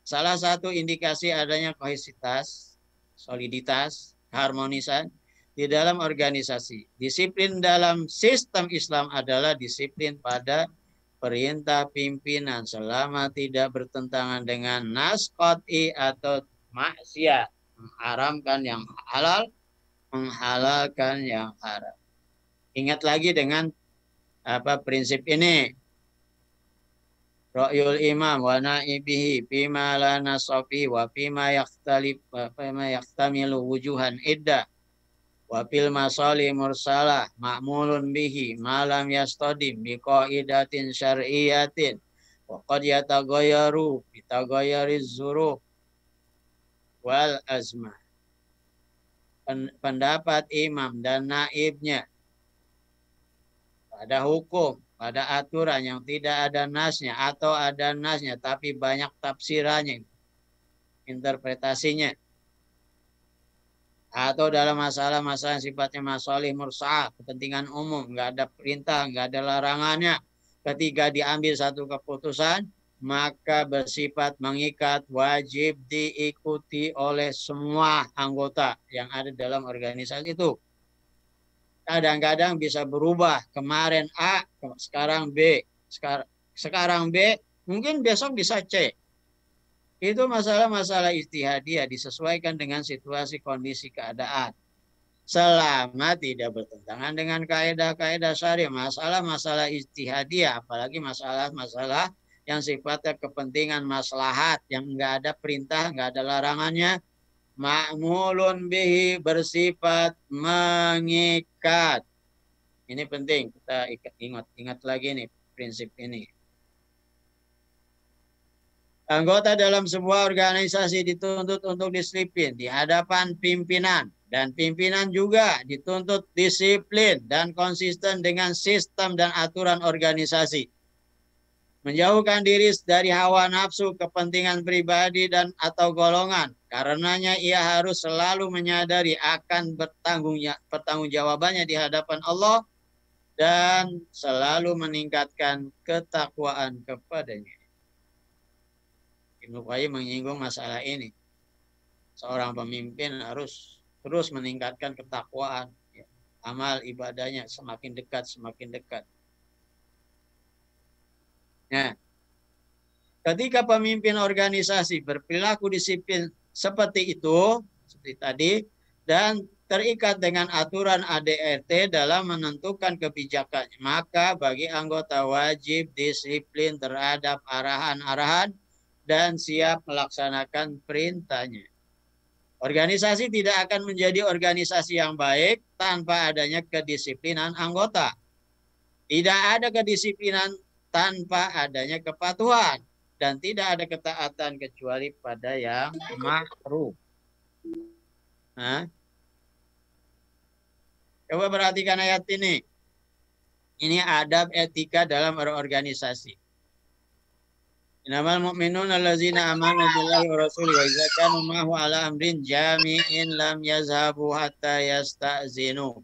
salah satu indikasi adanya koesitas, soliditas, keharmonisan di dalam organisasi. Disiplin dalam sistem Islam adalah disiplin pada perintah pimpinan selama tidak bertentangan dengan nas qat'i atau maksiat, mengharamkan yang halal, menghalalkan yang haram. Ingat lagi dengan prinsip ini. Ra'yul imam wa na'ibihi fima la nasafi wa fima yahtamilu wujuhan iddah wa fil masali mursalah ma'mulun bihi malam yastadim biqaidatin syar'iyatin wa qad yataghayyaru bitaghayyariz zuruf wal azmah. Pendapat imam dan naibnya pada hukum, pada aturan yang tidak ada nasnya atau ada nasnya tapi banyak tafsirannya, interpretasinya, atau dalam masalah-masalah yang sifatnya masalih mursalah, kepentingan umum, nggak ada perintah, nggak ada larangannya, ketika diambil satu keputusan maka bersifat mengikat, wajib diikuti oleh semua anggota yang ada dalam organisasi itu. Kadang-kadang bisa berubah. Kemarin A, sekarang B. Sekarang B, mungkin besok bisa C. Itu masalah-masalah ijtihadiyah disesuaikan dengan situasi, kondisi, keadaan. Selama tidak bertentangan dengan kaidah-kaidah syariah. Masalah-masalah ijtihadiyah, apalagi masalah-masalah yang sifatnya kepentingan maslahat, yang enggak ada perintah, enggak ada larangannya. Ma'mulun bihi, bersifat mengikat. Ini penting kita ingat lagi nih prinsip ini. Anggota dalam sebuah organisasi dituntut untuk disiplin di hadapan pimpinan, dan pimpinan juga dituntut disiplin dan konsisten dengan sistem dan aturan organisasi. Menjauhkan diri dari hawa nafsu, kepentingan pribadi dan atau golongan. Karenanya ia harus selalu menyadari akan pertanggungjawabannya di hadapan Allah dan selalu meningkatkan ketakwaan kepadanya. Ibnu Qayyim menyinggung masalah ini. Seorang pemimpin harus terus meningkatkan ketakwaan. Amal ibadahnya semakin dekat, semakin dekat. Nah, ketika pemimpin organisasi berperilaku disiplin seperti itu, seperti tadi, dan terikat dengan aturan ADRT dalam menentukan kebijakannya, maka bagi anggota wajib disiplin terhadap arahan-arahan dan siap melaksanakan perintahnya. Organisasi tidak akan menjadi organisasi yang baik tanpa adanya kedisiplinan anggota. Tidak ada kedisiplinan tanpa adanya kepatuhan, dan tidak ada ketaatan kecuali pada yang makruh. Nah, coba perhatikan ayat ini. Ini adab etika dalam berorganisasi. Innamal mu'minuna allazina amanu billahi wa rasulihi wa idza kanu ma'ahu ala amrin jami'in lam yazhabu hatta yasta'zinu.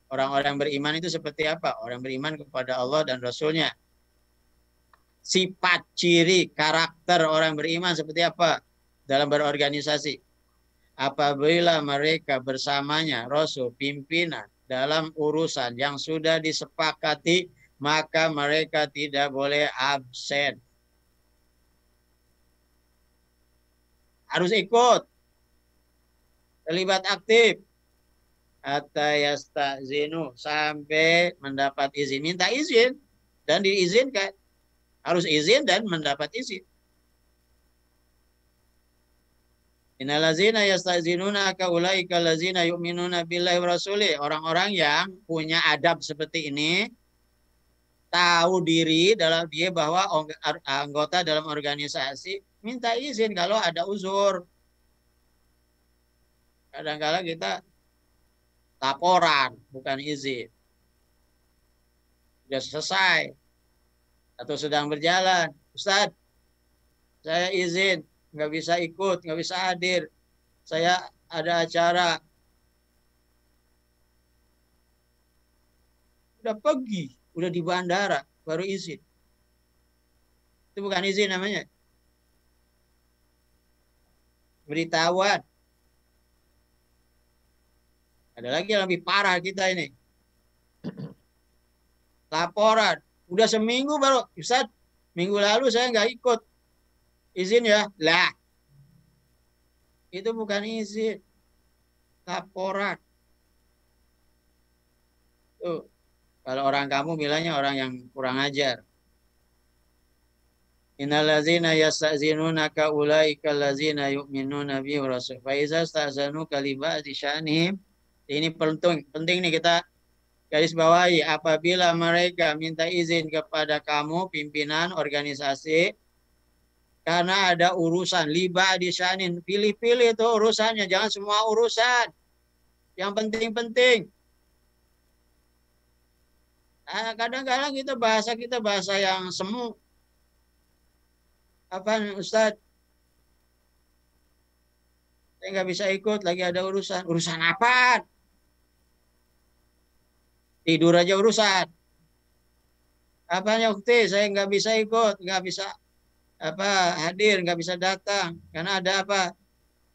Orang-orang beriman itu seperti apa? Orang beriman kepada Allah dan Rasulnya. Sifat, ciri, karakter orang beriman seperti apa dalam berorganisasi? apabila mereka bersamanya Rasul pimpinan dalam urusan yang sudah disepakati, maka mereka tidak boleh absen. Harus ikut, terlibat aktif. Hatta yasta'zinu, sampai mendapat izin. Minta izin dan diizinkan. Harus izin dan mendapat izin. Innalazina yasta'zinuna kaulaika lazina yu'minuna billahi wa rasulih. Orang-orang yang punya adab seperti ini, tahu diri dalam dia bahwa anggota dalam organisasi, minta izin kalau ada uzur. Kadang-kadang kita laporan, bukan izin. Sudah selesai atau sedang berjalan, Ustadz, saya izin, nggak bisa ikut, nggak bisa hadir, saya ada acara. Udah pergi, udah di bandara, baru izin. Itu bukan izin namanya. Beritahuan. Ada lagi yang lebih parah kita ini. Laporan. Udah seminggu baru. Ustaz, minggu lalu saya nggak ikut. Izin ya? Lah. Itu bukan izin. Laporan. Tuh. Kalau orang kamu bilangnya orang yang kurang ajar. Innallazina yasta'zinunaka ulaika allazina yu'minuna bi rasul. Fa iza sta'zanuka li ba'di sya'nihim. Ini penting nih kita garis bawahi. Apabila mereka minta izin kepada kamu, pimpinan organisasi, karena ada urusan, liba di syanin, pilih-pilih itu urusannya, jangan semua urusan. Yang penting-penting. Nah, kadang-kadang kita bahasa yang semu. Apa Ustadz? Saya nggak bisa ikut, lagi ada urusan. Urusan apa? Tidur aja urusan. Apanya Ukti? Saya nggak bisa ikut, nggak bisa hadir, nggak bisa datang. Karena ada apa?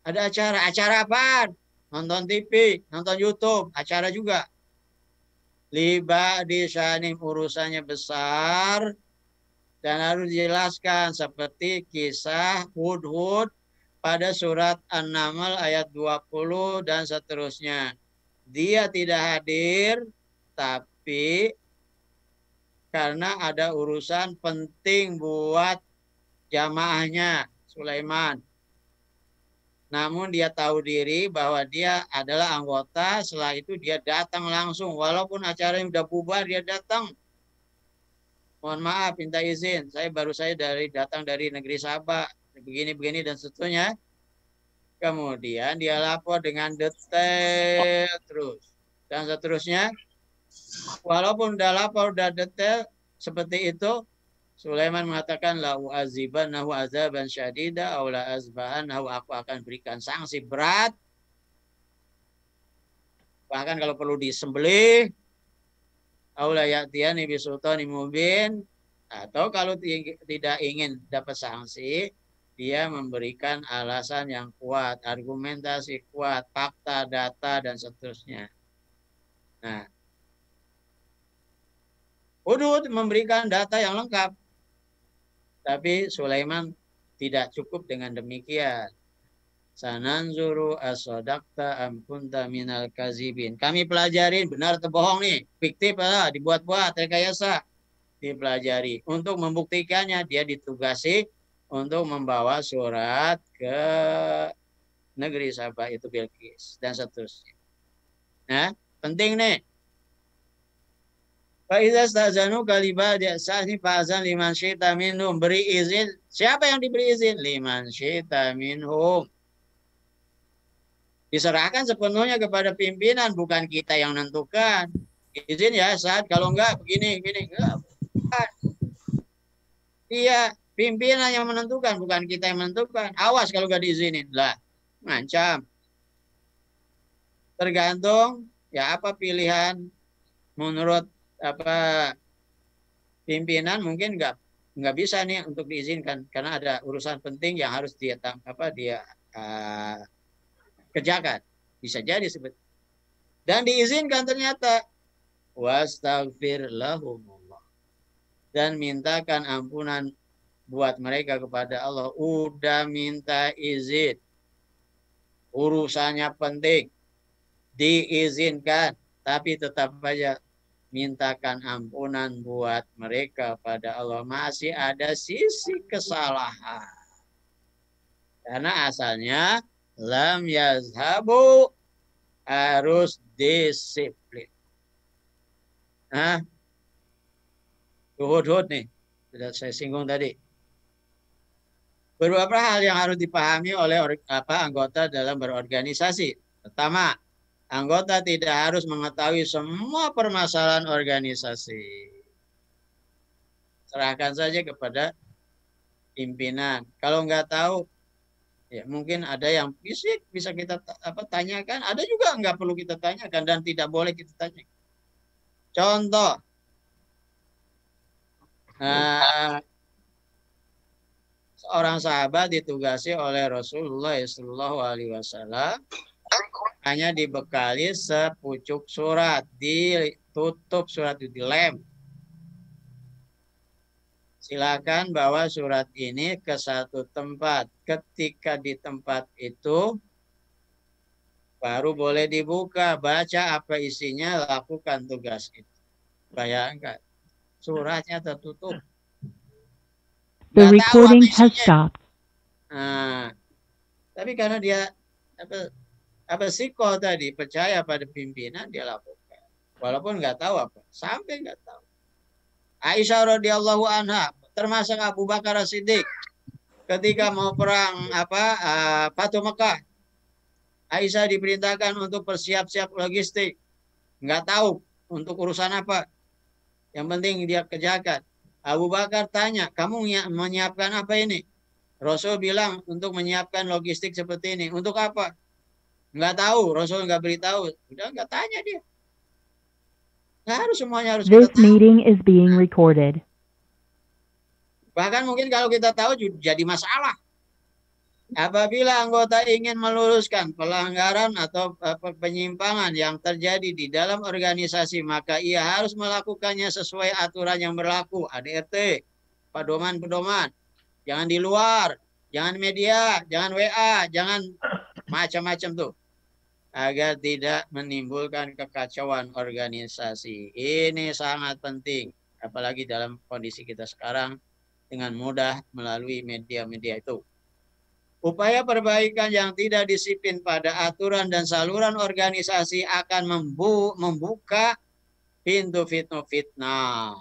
Ada acara. Acara apa? Nonton TV, nonton YouTube, acara juga. Liba di syanim, urusannya besar dan harus dijelaskan seperti kisah Hud pada surat An-Naml ayat 20 dan seterusnya. Dia tidak hadir, tapi karena ada urusan penting buat jamaahnya Sulaiman. Namun dia tahu diri bahwa dia adalah anggota, setelah itu dia datang langsung. Walaupun acaranya udah bubar, dia datang. Mohon maaf, minta izin. Saya datang dari negeri Sabah. Begini-begini dan seterusnya. Kemudian dia lapor dengan detail terus. Dan seterusnya. Walaupun udah lapor, udah detail seperti itu, Sulaiman mengatakan la u'azibannahu azaban syadida aw la azbahannahu, aku akan berikan sanksi berat. Bahkan kalau perlu disembelih, aw la ya'tiyani bi sultanin mubin, atau kalau tidak ingin dapat sanksi, dia memberikan alasan yang kuat, argumentasi kuat, fakta, data dan seterusnya. Nah, Hud memberikan data yang lengkap. Tapi Sulaiman tidak cukup dengan demikian. Sananzuru as-sadaqta am kunta minal kazibin. Kami pelajarin benar atau bohong nih. Fiktif dibuat-buat, rekayasa. Dipelajari. Untuk membuktikannya dia ditugasi untuk membawa surat ke negeri Sabah itu Bilqis dan seterusnya. Nah, penting nih. Faiza stazanu kaliba sa'ni fa'azan liman syi'ta minhum. Beri izin. Siapa yang diberi izin? Liman syi'ta minhum. Diserahkan sepenuhnya kepada pimpinan, bukan kita yang menentukan. Izin ya saat, kalau enggak begini. Enggak. Iya, pimpinan yang menentukan, bukan kita yang menentukan. Awas kalau enggak diizinin. Lah, ngancam. Tergantung ya apa pilihan menurut pimpinan, mungkin nggak bisa nih untuk diizinkan karena ada urusan penting yang harus dia kerjakan. Bisa jadi seperti itu. Dan diizinkan ternyata. Wastaghfir lahumullah. Dan mintakan ampunan buat mereka kepada Allah. Udah minta izin. Urusannya penting. Diizinkan. Tapi tetap aja mintakan ampunan buat mereka pada Allah. Masih ada sisi kesalahan. Karena asalnya lam yazhabu harus disiplin. Nah, hud nih, sudah saya singgung tadi. Beberapa hal yang harus dipahami oleh anggota dalam berorganisasi. Pertama, anggota tidak harus mengetahui semua permasalahan organisasi. Serahkan saja kepada pimpinan. Kalau nggak tahu, ya mungkin ada yang bisa kita tanyakan. Ada juga nggak perlu kita tanyakan dan tidak boleh kita tanyakan. Contoh, seorang sahabat ditugasi oleh Rasulullah SAW hanya dibekali sepucuk surat, ditutup surat itu, dilem. Silakan bawa surat ini ke satu tempat. Ketika di tempat itu baru boleh dibuka, baca apa isinya, lakukan tugas itu. Bayangkan, suratnya tertutup. The recording has stopped. Nah, tapi karena dia siko tadi percaya pada pimpinan, dia lakukan. Walaupun nggak tahu apa, sampai nggak tahu. Aisyah radhiyallahu anha, termasuk Abu Bakar As-Siddiq, ketika mau perang Fatu Mekah, Aisyah diperintahkan untuk bersiap-siap logistik. Nggak tahu untuk urusan apa. Yang penting dia kerjakan. Abu Bakar tanya, kamu menyiapkan apa ini? Rasul bilang untuk menyiapkan logistik seperti ini. Untuk apa? Nggak tahu. Rasul nggak beritahu. Udah nggak tanya dia. Nggak harus semuanya harus This kita tahu. meeting is being recorded. Bahkan mungkin kalau kita tahu jadi masalah. Apabila anggota ingin meluruskan pelanggaran atau penyimpangan yang terjadi di dalam organisasi, maka ia harus melakukannya sesuai aturan yang berlaku. ADRT, pedoman-pedoman. Jangan di luar, jangan media, jangan WA, jangan macam-macam tuh. Agar tidak menimbulkan kekacauan organisasi. Ini sangat penting. Apalagi dalam kondisi kita sekarang dengan mudah melalui media-media itu. Upaya perbaikan yang tidak disiplin pada aturan dan saluran organisasi akan membuka pintu fitnah.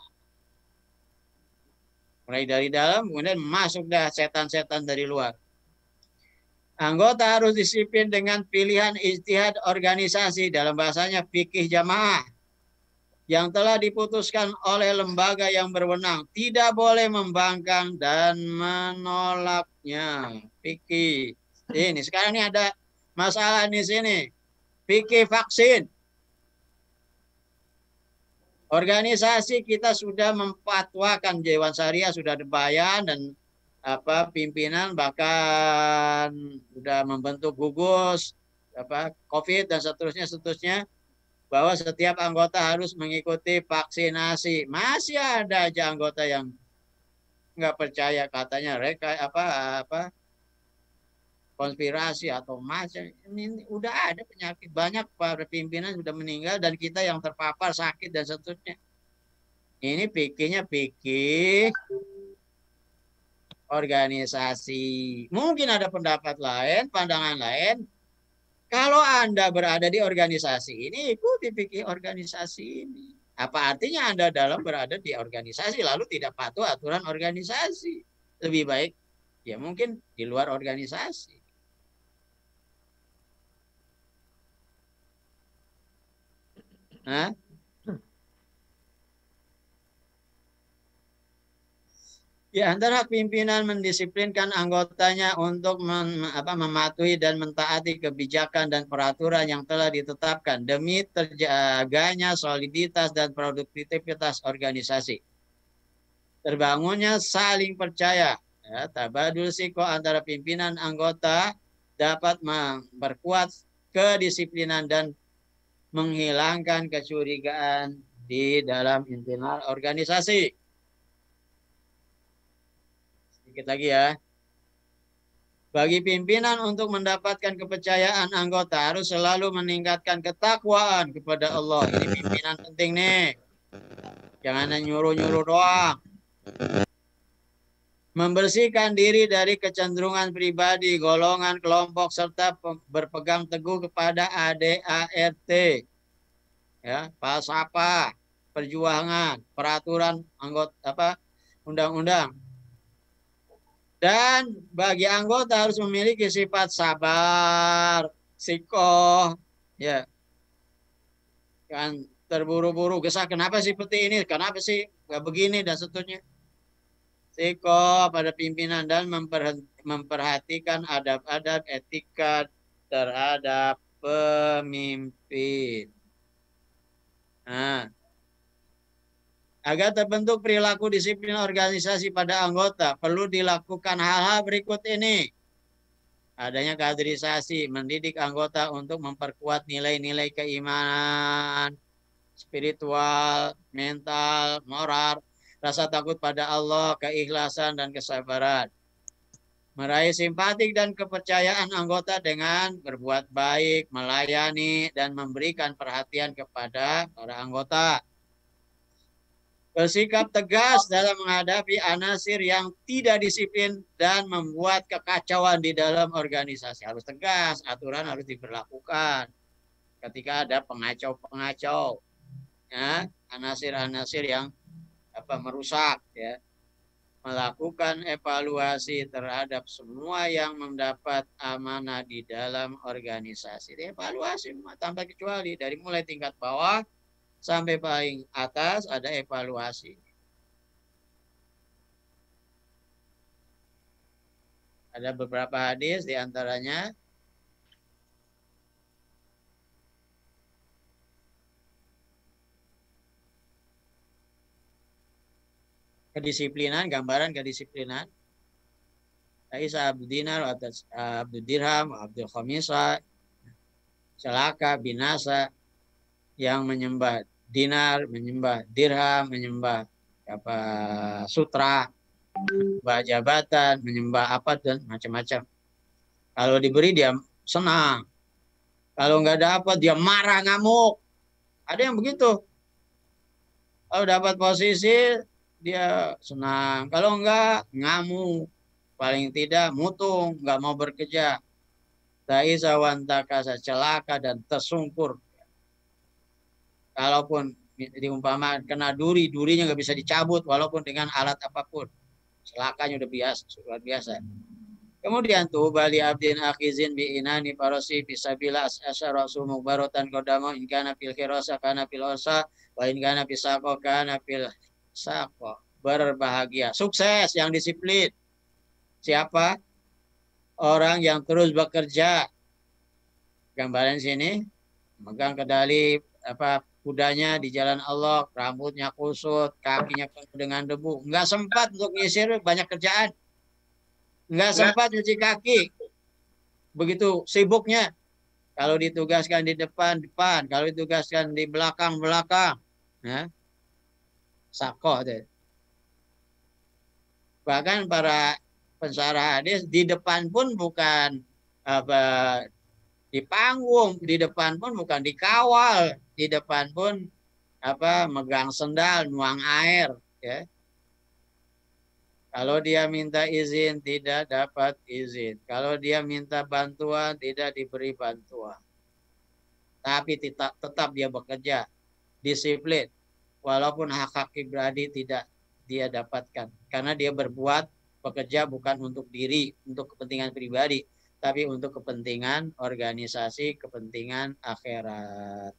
Mulai dari dalam, kemudian masuk dah setan-setan dari luar. Anggota harus disiplin dengan pilihan ijtihad organisasi, dalam bahasanya fikih jamaah, yang telah diputuskan oleh lembaga yang berwenang. Tidak boleh membangkang dan menolaknya. Fikih. Ini sekarang ini ada masalah di sini. Fikih vaksin. Organisasi kita sudah memfatwakan, Dewan Syariah sudah ada bayan dan pimpinan bahkan sudah membentuk gugus COVID dan seterusnya bahwa setiap anggota harus mengikuti vaksinasi. Masih ada aja anggota yang nggak percaya, katanya konspirasi atau macam ini. Udah ada penyakit, banyak para pimpinan sudah meninggal dan kita yang terpapar sakit dan seterusnya. Ini pikirnya pikir organisasi. Mungkin ada pendapat lain, pandangan lain. Kalau Anda berada di organisasi ini, ikuti fikih organisasi ini. Apa artinya Anda berada di organisasi lalu tidak patuh aturan organisasi? Lebih baik ya mungkin di luar organisasi. Hah? Di antara pimpinan mendisiplinkan anggotanya untuk mematuhi dan mentaati kebijakan dan peraturan yang telah ditetapkan demi terjaganya soliditas dan produktivitas organisasi. Terbangunnya saling percaya, tabadul siko antara pimpinan anggota dapat memperkuat kedisiplinan dan menghilangkan kecurigaan di dalam internal organisasi. Sedikit lagi ya. Bagi pimpinan untuk mendapatkan kepercayaan anggota harus selalu meningkatkan ketakwaan kepada Allah. Ini pimpinan penting nih. Jangan nyuruh-nyuruh doang. Membersihkan diri dari kecenderungan pribadi, golongan, kelompok, serta berpegang teguh kepada ADART. Ya, falsafah, perjuangan, peraturan anggota undang-undang. Dan bagi anggota harus memiliki sifat sabar, sikoh, ya. Kan terburu-buru, gesah kenapa sih seperti ini, kenapa sih nggak begini dan seterusnya. Sikoh pada pimpinan dan memperhatikan adab-adab etika terhadap pemimpin. Nah, agar terbentuk perilaku disiplin organisasi pada anggota, perlu dilakukan hal-hal berikut ini. Adanya kaderisasi, mendidik anggota untuk memperkuat nilai-nilai keimanan, spiritual, mental, moral, rasa takut pada Allah, keikhlasan, dan kesabaran. Meraih simpatik dan kepercayaan anggota dengan berbuat baik, melayani, dan memberikan perhatian kepada para anggota. Bersikap tegas dalam menghadapi anasir yang tidak disiplin dan membuat kekacauan di dalam organisasi. Harus tegas, aturan harus diberlakukan ketika ada pengacau-pengacau, ya, anasir-anasir yang merusak, ya. Melakukan evaluasi terhadap semua yang mendapat amanah di dalam organisasi. Evaluasi tanpa kecuali, dari mulai tingkat bawah sampai paling atas ada evaluasi. Ada beberapa hadis diantaranya kedisiplinan, gambaran kedisiplinan. Isa Abdul Dinar, Abdul Dirham, Abdul Khamisah, celaka, binasa, yang menyembah dinar, menyembah dirham, menyembah sutra, menyembah jabatan, menyembah apa dan macam-macam. Kalau diberi dia senang. Kalau nggak dapat dia marah, ngamuk. Ada yang begitu. Kalau dapat posisi dia senang. Kalau enggak ngamuk. Paling tidak mutung, nggak mau bekerja. Taisa wantakasa, celaka dan tersungkur. Kalaupun diumpama kena duri, durinya nggak bisa dicabut walaupun dengan alat apapun. Celakanya udah biasa, luar biasa. Kemudian tuh bali abdin akhizin bi inani parosi fisabila asyara sumu barotan kodamo in kana fil khirasa kana fil osa wa in kana pisako kana fil sako. Berbahagia, sukses, yang disiplin. Siapa? Orang yang terus bekerja. Gambaran sini megang kendali kudanya di jalan Allah, rambutnya kusut, kakinya penuh dengan debu. Enggak sempat untuk nyisir, banyak kerjaan. Enggak sempat cuci kaki. Begitu sibuknya. Kalau ditugaskan di depan, depan. Kalau ditugaskan di belakang, belakang. Ya. Sakoh deh. Bahkan para pensarah hadis di depan pun bukan di panggung, di depan pun bukan dikawal, di depan pun megang sendal, nuang air, ya. Kalau dia minta izin tidak dapat izin. Kalau dia minta bantuan tidak diberi bantuan. Tapi tetap dia bekerja, disiplin, walaupun hak-hak pribadi tidak dia dapatkan, karena dia bekerja bukan untuk diri, untuk kepentingan pribadi, tapi untuk kepentingan organisasi, kepentingan akhirat.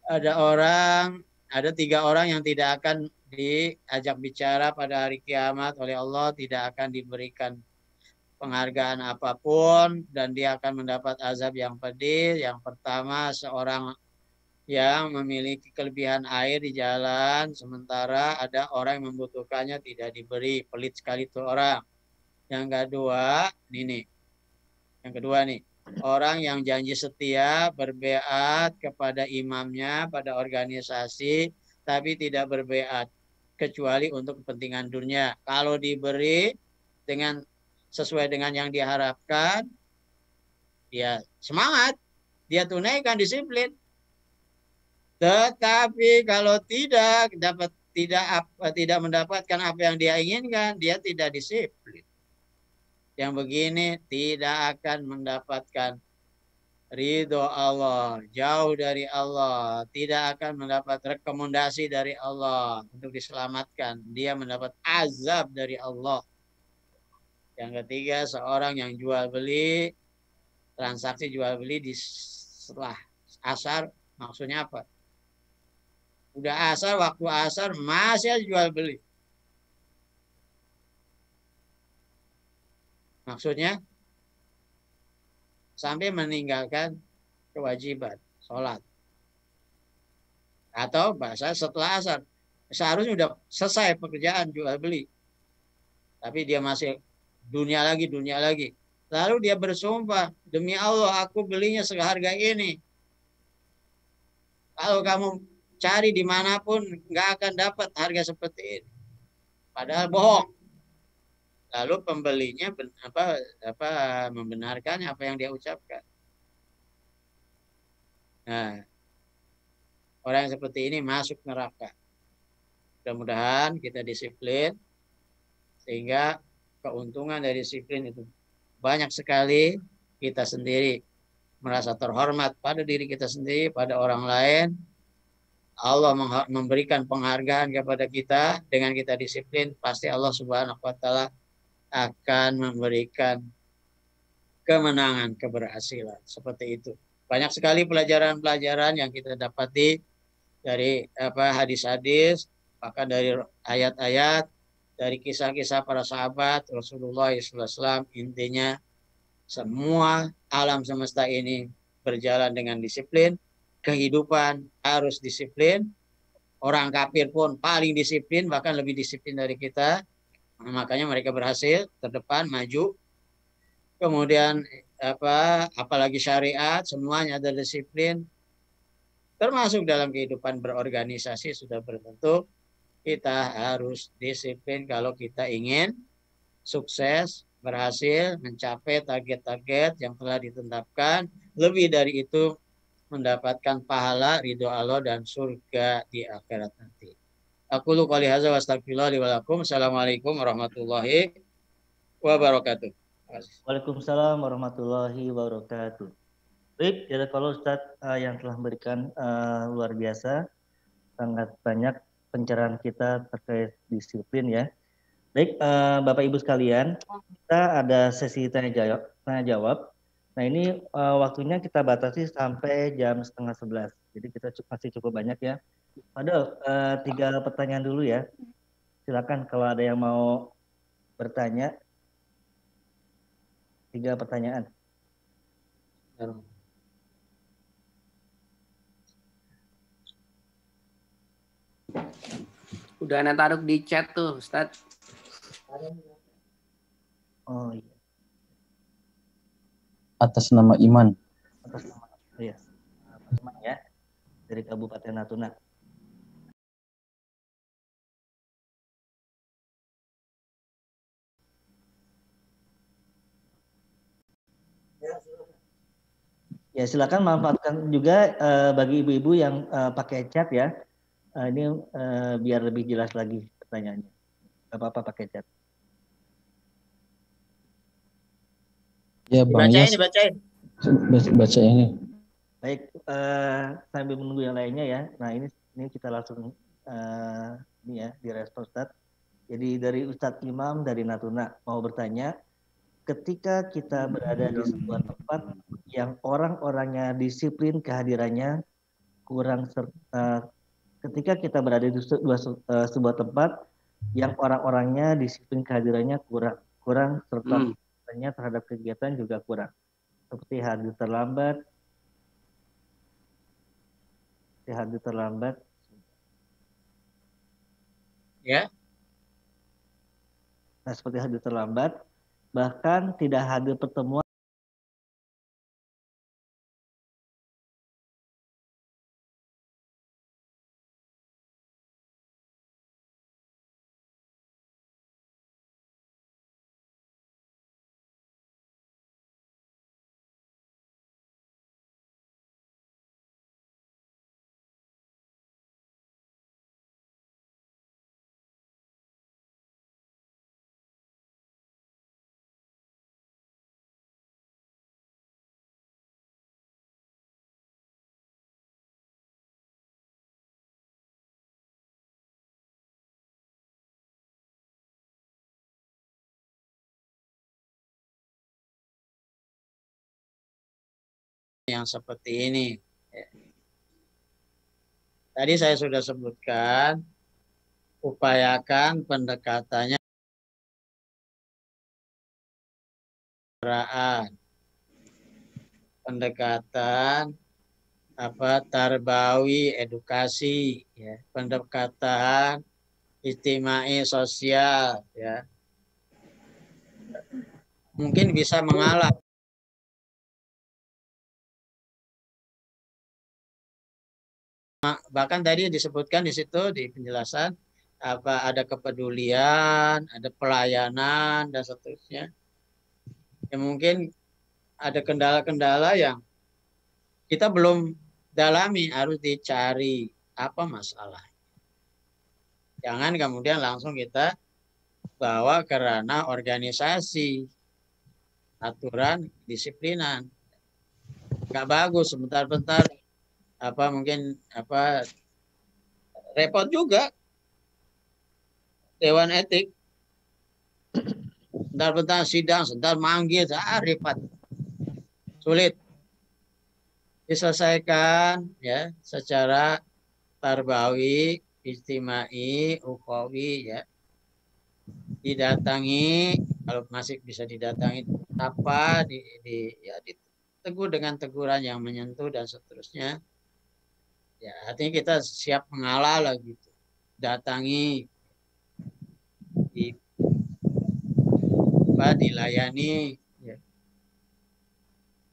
Ada 3 orang yang tidak akan diajak bicara pada hari kiamat oleh Allah, tidak akan diberikan penghargaan apapun, dan dia akan mendapat azab yang pedih. Yang pertama, seorang yang memiliki kelebihan air di jalan, sementara ada orang yang membutuhkannya tidak diberi. Pelit sekali itu orang. Yang kedua, ini nih. Yang kedua nih, orang yang janji setia berbeat kepada imamnya pada organisasi tapi tidak berbeat kecuali untuk kepentingan dunia. Kalau diberi dengan sesuai dengan yang diharapkan, dia semangat, dia tunaikan disiplin. Tetapi kalau tidak mendapatkan apa yang dia inginkan, dia tidak disiplin. Yang begini tidak akan mendapatkan ridho Allah, jauh dari Allah, tidak akan mendapat rekomendasi dari Allah untuk diselamatkan. Dia mendapat azab dari Allah. Yang ketiga, seorang yang jual beli, transaksi jual beli setelah asar, maksudnya apa? Udah asar, waktu asar masih jual beli. Maksudnya sampai meninggalkan kewajiban sholat. Atau bahasa setelah asar. Seharusnya sudah selesai pekerjaan jual beli. Tapi dia masih dunia lagi. Lalu dia bersumpah, demi Allah aku belinya seharga ini. Kalau kamu cari dimanapun nggak akan dapat harga seperti ini. Padahal bohong. Lalu pembelinya membenarkan apa yang dia ucapkan. Nah, orang yang seperti ini masuk neraka. Mudah-mudahan kita disiplin sehingga keuntungan dari disiplin itu banyak sekali. Kita sendiri merasa terhormat pada diri kita sendiri, pada orang lain. Allah memberikan penghargaan kepada kita dengan kita disiplin. Pasti Allah Subhanahu wa Ta'ala akan memberikan kemenangan, keberhasilan. Seperti itu. Banyak sekali pelajaran-pelajaran yang kita dapati dari hadis-hadis, bahkan dari ayat-ayat, dari kisah-kisah para sahabat Rasulullah SAW. Intinya semua alam semesta ini berjalan dengan disiplin. Kehidupan harus disiplin. Orang kafir pun paling disiplin, bahkan lebih disiplin dari kita. Makanya mereka berhasil terdepan, maju. Kemudian apalagi syariat, semuanya ada disiplin. Termasuk dalam kehidupan berorganisasi sudah berbentuk. Kita harus disiplin kalau kita ingin sukses, berhasil, mencapai target-target yang telah ditetapkan. Lebih dari itu, mendapatkan pahala, ridho Allah, dan surga di akhirat nanti. Aku lu qouli hadza wa astaghfirullah li wa lakum. Assalamualaikum warahmatullahi wabarakatuh. Waalaikumsalam warahmatullahi wabarakatuh. Baik, ya kalau Ustadz yang telah memberikan luar biasa, sangat banyak pencerahan kita terkait disiplin ya. Baik, Bapak Ibu sekalian, kita ada sesi tanya jawab. Nah ini waktunya kita batasi sampai jam 10:30. Jadi kita masih cukup banyak ya. Padahal 3 pertanyaan dulu ya. Silakan kalau ada yang mau bertanya. 3 pertanyaan. Udah Ana taruh di chat tuh, Ustadz. Oh iya. Atas nama Iman. Atas nama Iman ya. Dari Kabupaten Natuna. Ya silakan manfaatkan juga bagi ibu-ibu yang pakai chat ya. Ini biar lebih jelas lagi pertanyaannya. Gak apa-apa pakai chat. Ya Bang Yas. Dibacain. Baca ini. Baik, sambil menunggu yang lainnya ya. Nah ini kita langsung ini ya direspon Ustadz. Jadi dari Ustadz Imam dari Natuna mau bertanya, ketika kita berada di sebuah tempat yang orang-orangnya disiplin kehadirannya kurang ketika kita berada di sebuah tempat yang orang-orangnya disiplin kehadirannya kurang serta terhadap kegiatan juga kurang, seperti hadir terlambat Ya. Nah seperti hadir terlambat bahkan tidak hadir pertemuan yang seperti ini. Tadi saya sudah sebutkan, upayakan pendekatannya pendekatan tarbawi edukasi, ya, pendekatan istimai sosial, ya, mungkin bisa mengalah. Bahkan tadi disebutkan di situ di penjelasan ada kepedulian, ada pelayanan dan seterusnya. Ya mungkin ada kendala-kendala yang kita belum dalami, harus dicari apa masalah. Jangan kemudian langsung kita bawa ke ranah organisasi, aturan, disiplinan. Nggak bagus, sebentar-bentar mungkin repot juga Dewan Etik. Bentar-bentar sidang, sebentar manggil, repot. Sulit diselesaikan ya secara tarbawi, istimai, ukhawi, ya. Didatangi, kalau masih bisa didatangi ditegur dengan teguran yang menyentuh dan seterusnya. Ya, artinya kita siap mengalah lah gitu. Datangi, dilayani, ya.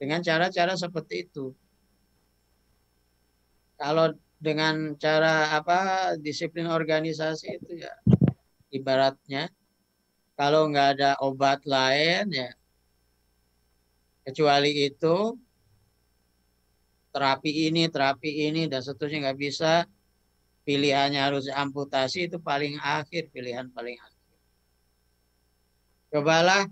Dengan cara-cara seperti itu. Kalau dengan cara disiplin organisasi itu ya ibaratnya kalau nggak ada obat lain ya kecuali itu terapi ini dan seterusnya nggak bisa, pilihannya harus amputasi, itu paling akhir, pilihan paling akhir. Cobalah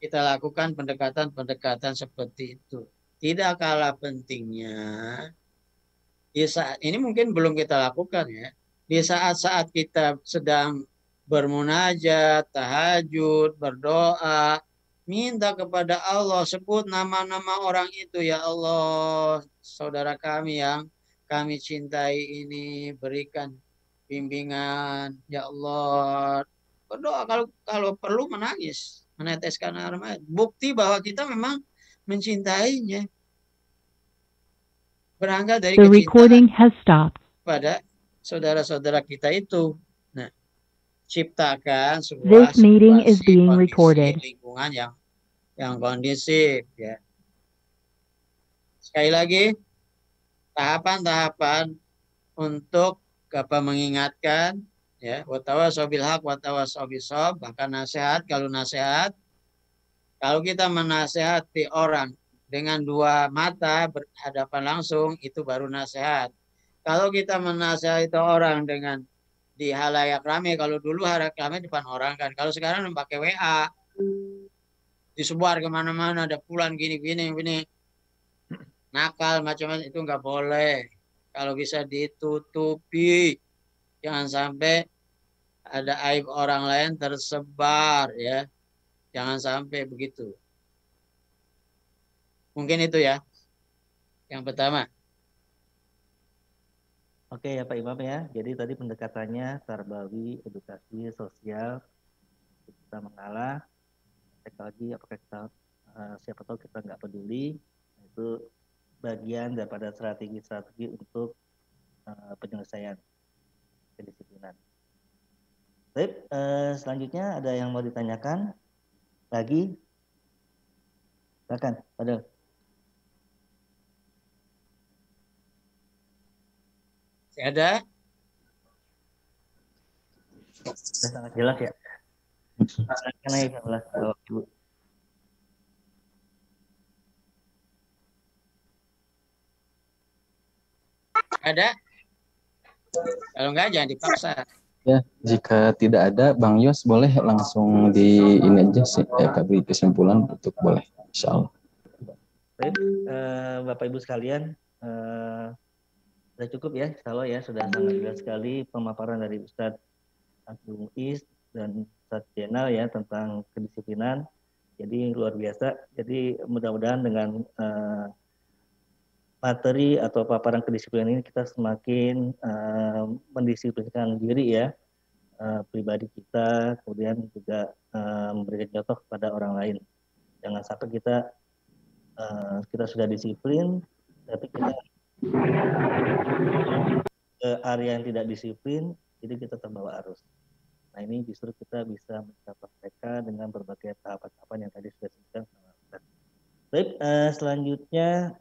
kita lakukan pendekatan-pendekatan seperti itu. Tidak kalah pentingnya di saat ini mungkin belum kita lakukan ya. Di saat-saat kita sedang bermunajat, tahajud, berdoa, minta kepada Allah, sebut nama-nama orang itu, ya Allah, saudara kami yang kami cintai ini berikan bimbingan, ya Allah. Berdoa kalau perlu menangis, meneteskan air mata. Bukti bahwa kita memang mencintainya. Berangkat dari The recording has stopped. pada saudara-saudara kita itu. Nah, ciptakan This meeting is being kondisi recorded. lingkungan yang kondisif, ya. Sekali lagi, tahapan-tahapan untuk mengingatkan, ya, watawasau bil haq watawasau bisawab, bahkan nasihat. Kalau kita menasehati orang dengan dua mata berhadapan langsung, itu baru nasihat. Kalau kita menasehati orang dengan di halayak ramai, kalau dulu halayak ramai depan orang kan, kalau sekarang pakai WA, disebar kemana-mana, ada pulang gini, nakal macam-macam, itu nggak boleh. Kalau bisa ditutupi, jangan sampai ada aib orang lain tersebar, ya, jangan sampai begitu. Mungkin itu ya, yang pertama. Oke ya Pak Imam ya, jadi tadi pendekatannya tarbawi, edukasi, sosial, kita mengalah, cek lagi apakah kita, siapa tahu kita nggak peduli, itu bagian daripada strategi-strategi untuk penyelesaian kedisiplinan. Baik, selanjutnya ada yang mau ditanyakan? Lagi? Silakan, Fadil. Ada? Sudah sangat jelas ya. Silakan aja, Bapak Ibu. Ada? Kalau enggak jangan dipaksa. Ya, jika tidak ada, Bang Yos boleh langsung di ini aja sih, beri kesimpulan untuk boleh, insya Allah. Baik, Bapak Ibu sekalian, sudah cukup ya, insya Allah ya, sudah sangat jelas sekali pemaparan dari Ustadz Abdul Muiz dan Ustadz Jenal ya tentang kedisiplinan. Jadi luar biasa. Jadi mudah-mudahan dengan materi atau paparan kedisiplinan ini kita semakin mendisiplinkan diri ya, pribadi kita, kemudian juga memberikan contoh kepada orang lain. Jangan sampai kita sudah disiplin, tapi kita ke area yang tidak disiplin, jadi kita terbawa arus. Nah ini justru kita bisa mencapai mereka dengan berbagai tahapan-tahapan yang tadi sudah disebutkan. Baik, selanjutnya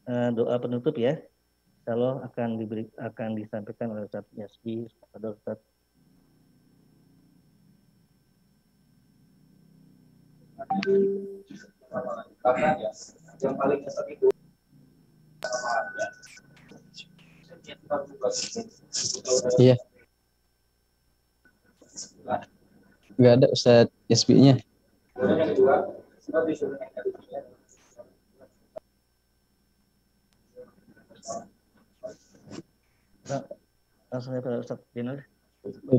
doa penutup ya. Insya Allah akan disampaikan oleh Ustadz Yasbi kepada Ustadz. Yang paling cocok itu Iya. Nggak ada Ustadz Yasbi-nya. Langsung ya Pak Ustadz Jenal.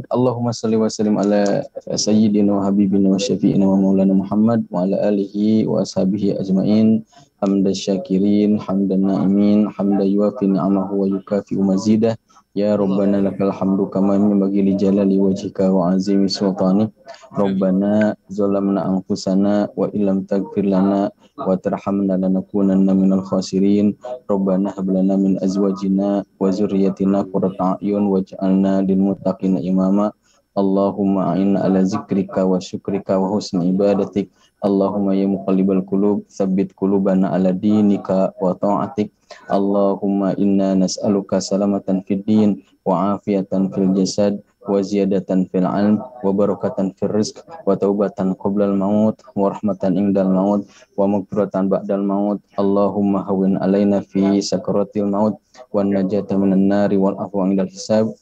Allahumma salli wa sallim ala sayyidina wa habibina wa syafi'ina wa maulana Muhammad wa ala alihi wa ashabihi ajma'in. Hamdan syakirin, hamdan na'imin, hamdan yuafi ni'amahu wa yukafi'u mazidah. Ya Rabbana lakal hamdu kama yanbaghi li jalali wajhika wa azimi sultanik. Rabbana zalamna anfusana wa illam taghfir lana wa tarhamna lanakunanna minal khasirin. Rabbana hab lana min azwajina wa zurriyyatina qurrata a'yun waj'alna lil muttaqina imama. Allahumma a'inna ala zikrika wa syukrika wa husni ibadatik. Allahumma ya muqallibal qulub tsabbit qulubana ala dinika wa ta'atik. Allahumma inna nas'aluka salamatan fid din wa afiatan fil jasad wa ziyadatan fil ilm wa barakatan fil rizq wa taubatan qoblal maut wa rahmatan indal maut wa maghfiratan ba'dal maut. Allahumma hawwin alaina fi sakaratil maut wa najata minan nari wal afwa indal hisab.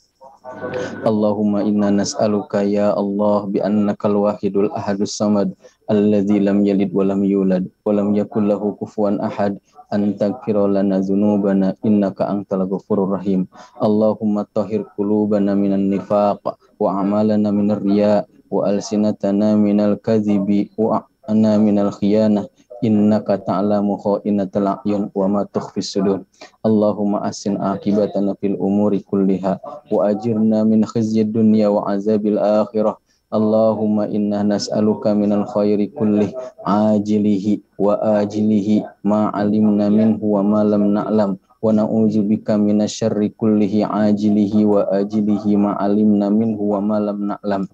Allahumma inna nas'aluka ya Allah bi annakal wahidul ahadus samad alladzi lam yalid wa lam yulad wa lam yakul lahu kufuwan ahad an taghfira lana dzunubana innaka antal ghafurur rahim. Allahumma tahhir qulubana minan nifaq wa a'malana minar riya wa alsinatana minal kadhibi wa ana minal khiyanah innaka ta'lamu kha'inatal a'yun wa ma tukhfis sudur. Allahumma assin aqibatana fil umuri kulliha wa ajirna min khizyid dunya wa azabil akhirah. Allahumma inna nas'aluka minal khairi kullih ajilihi wa ajilihi ma alimna minhu wa ma lam na'lam wa na'udzubika minasyarri kullihi ajilihi wa ajilihi ma alimna minhu wa ma lam na'lam.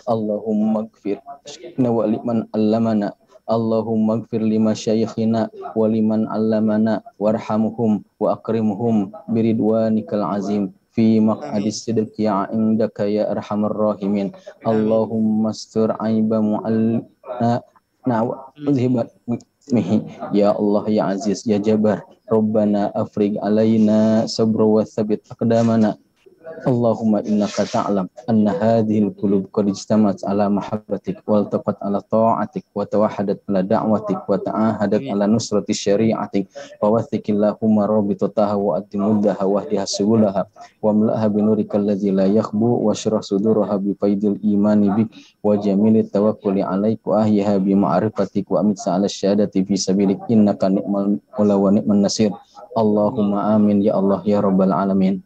Allahumma ighfir wa liman 'allamana. Allahumma ighfir lima syayikhina wa liman 'allamana warhamhum wa akrimhum biridwanikal azim fi maq'adis sidqi indaka ya arhamar rahimin. Allahumma astur aiba mu'allina wa uzhibat mihi ya Allah ya Aziz ya Jabbar. Rabbana afrig alaina sabra wa thabit aqdamana. Allahumma innaka ta'lam anna hadhil qulub qad ijtamat ala mahabbatik wal taqat ala ta'atik wa tawahadat ala da'watik wa ta'ahadat ala nusrati syari'atik wa wathikillahumma rabitataha wa atimuddaha wa hdiha subulaha wa mla'ha binurikal ladzi la yakhbu wa syrah suduraha bi faidil imani bik wa jamilit tawakkuli alaik wa ahyaha bi ma'rifatik wa amit sa'ala syahadati fi sabilik innaka ni'mal mawla wa ni'man nasir. Allahumma amin ya Allah ya rabbal alamin.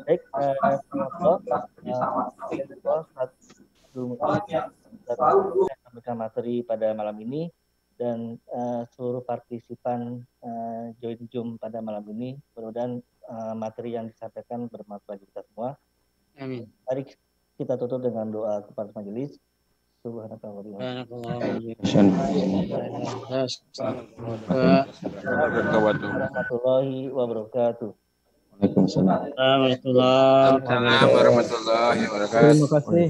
Baik, sampaikan materi pada malam ini. dan seluruh partisipan join Zoom pada malam ini. Mudah-mudahan materi yang disampaikan bermanfaat bagi kita semua. Amin. Mari kita tutup dengan doa kepada majelis. Warahmatullahi wabarakatuh. Waalaikumsalam. Warahmatullahi wabarakatuh. Warahmatullahi wabarakatuh. Terima kasih.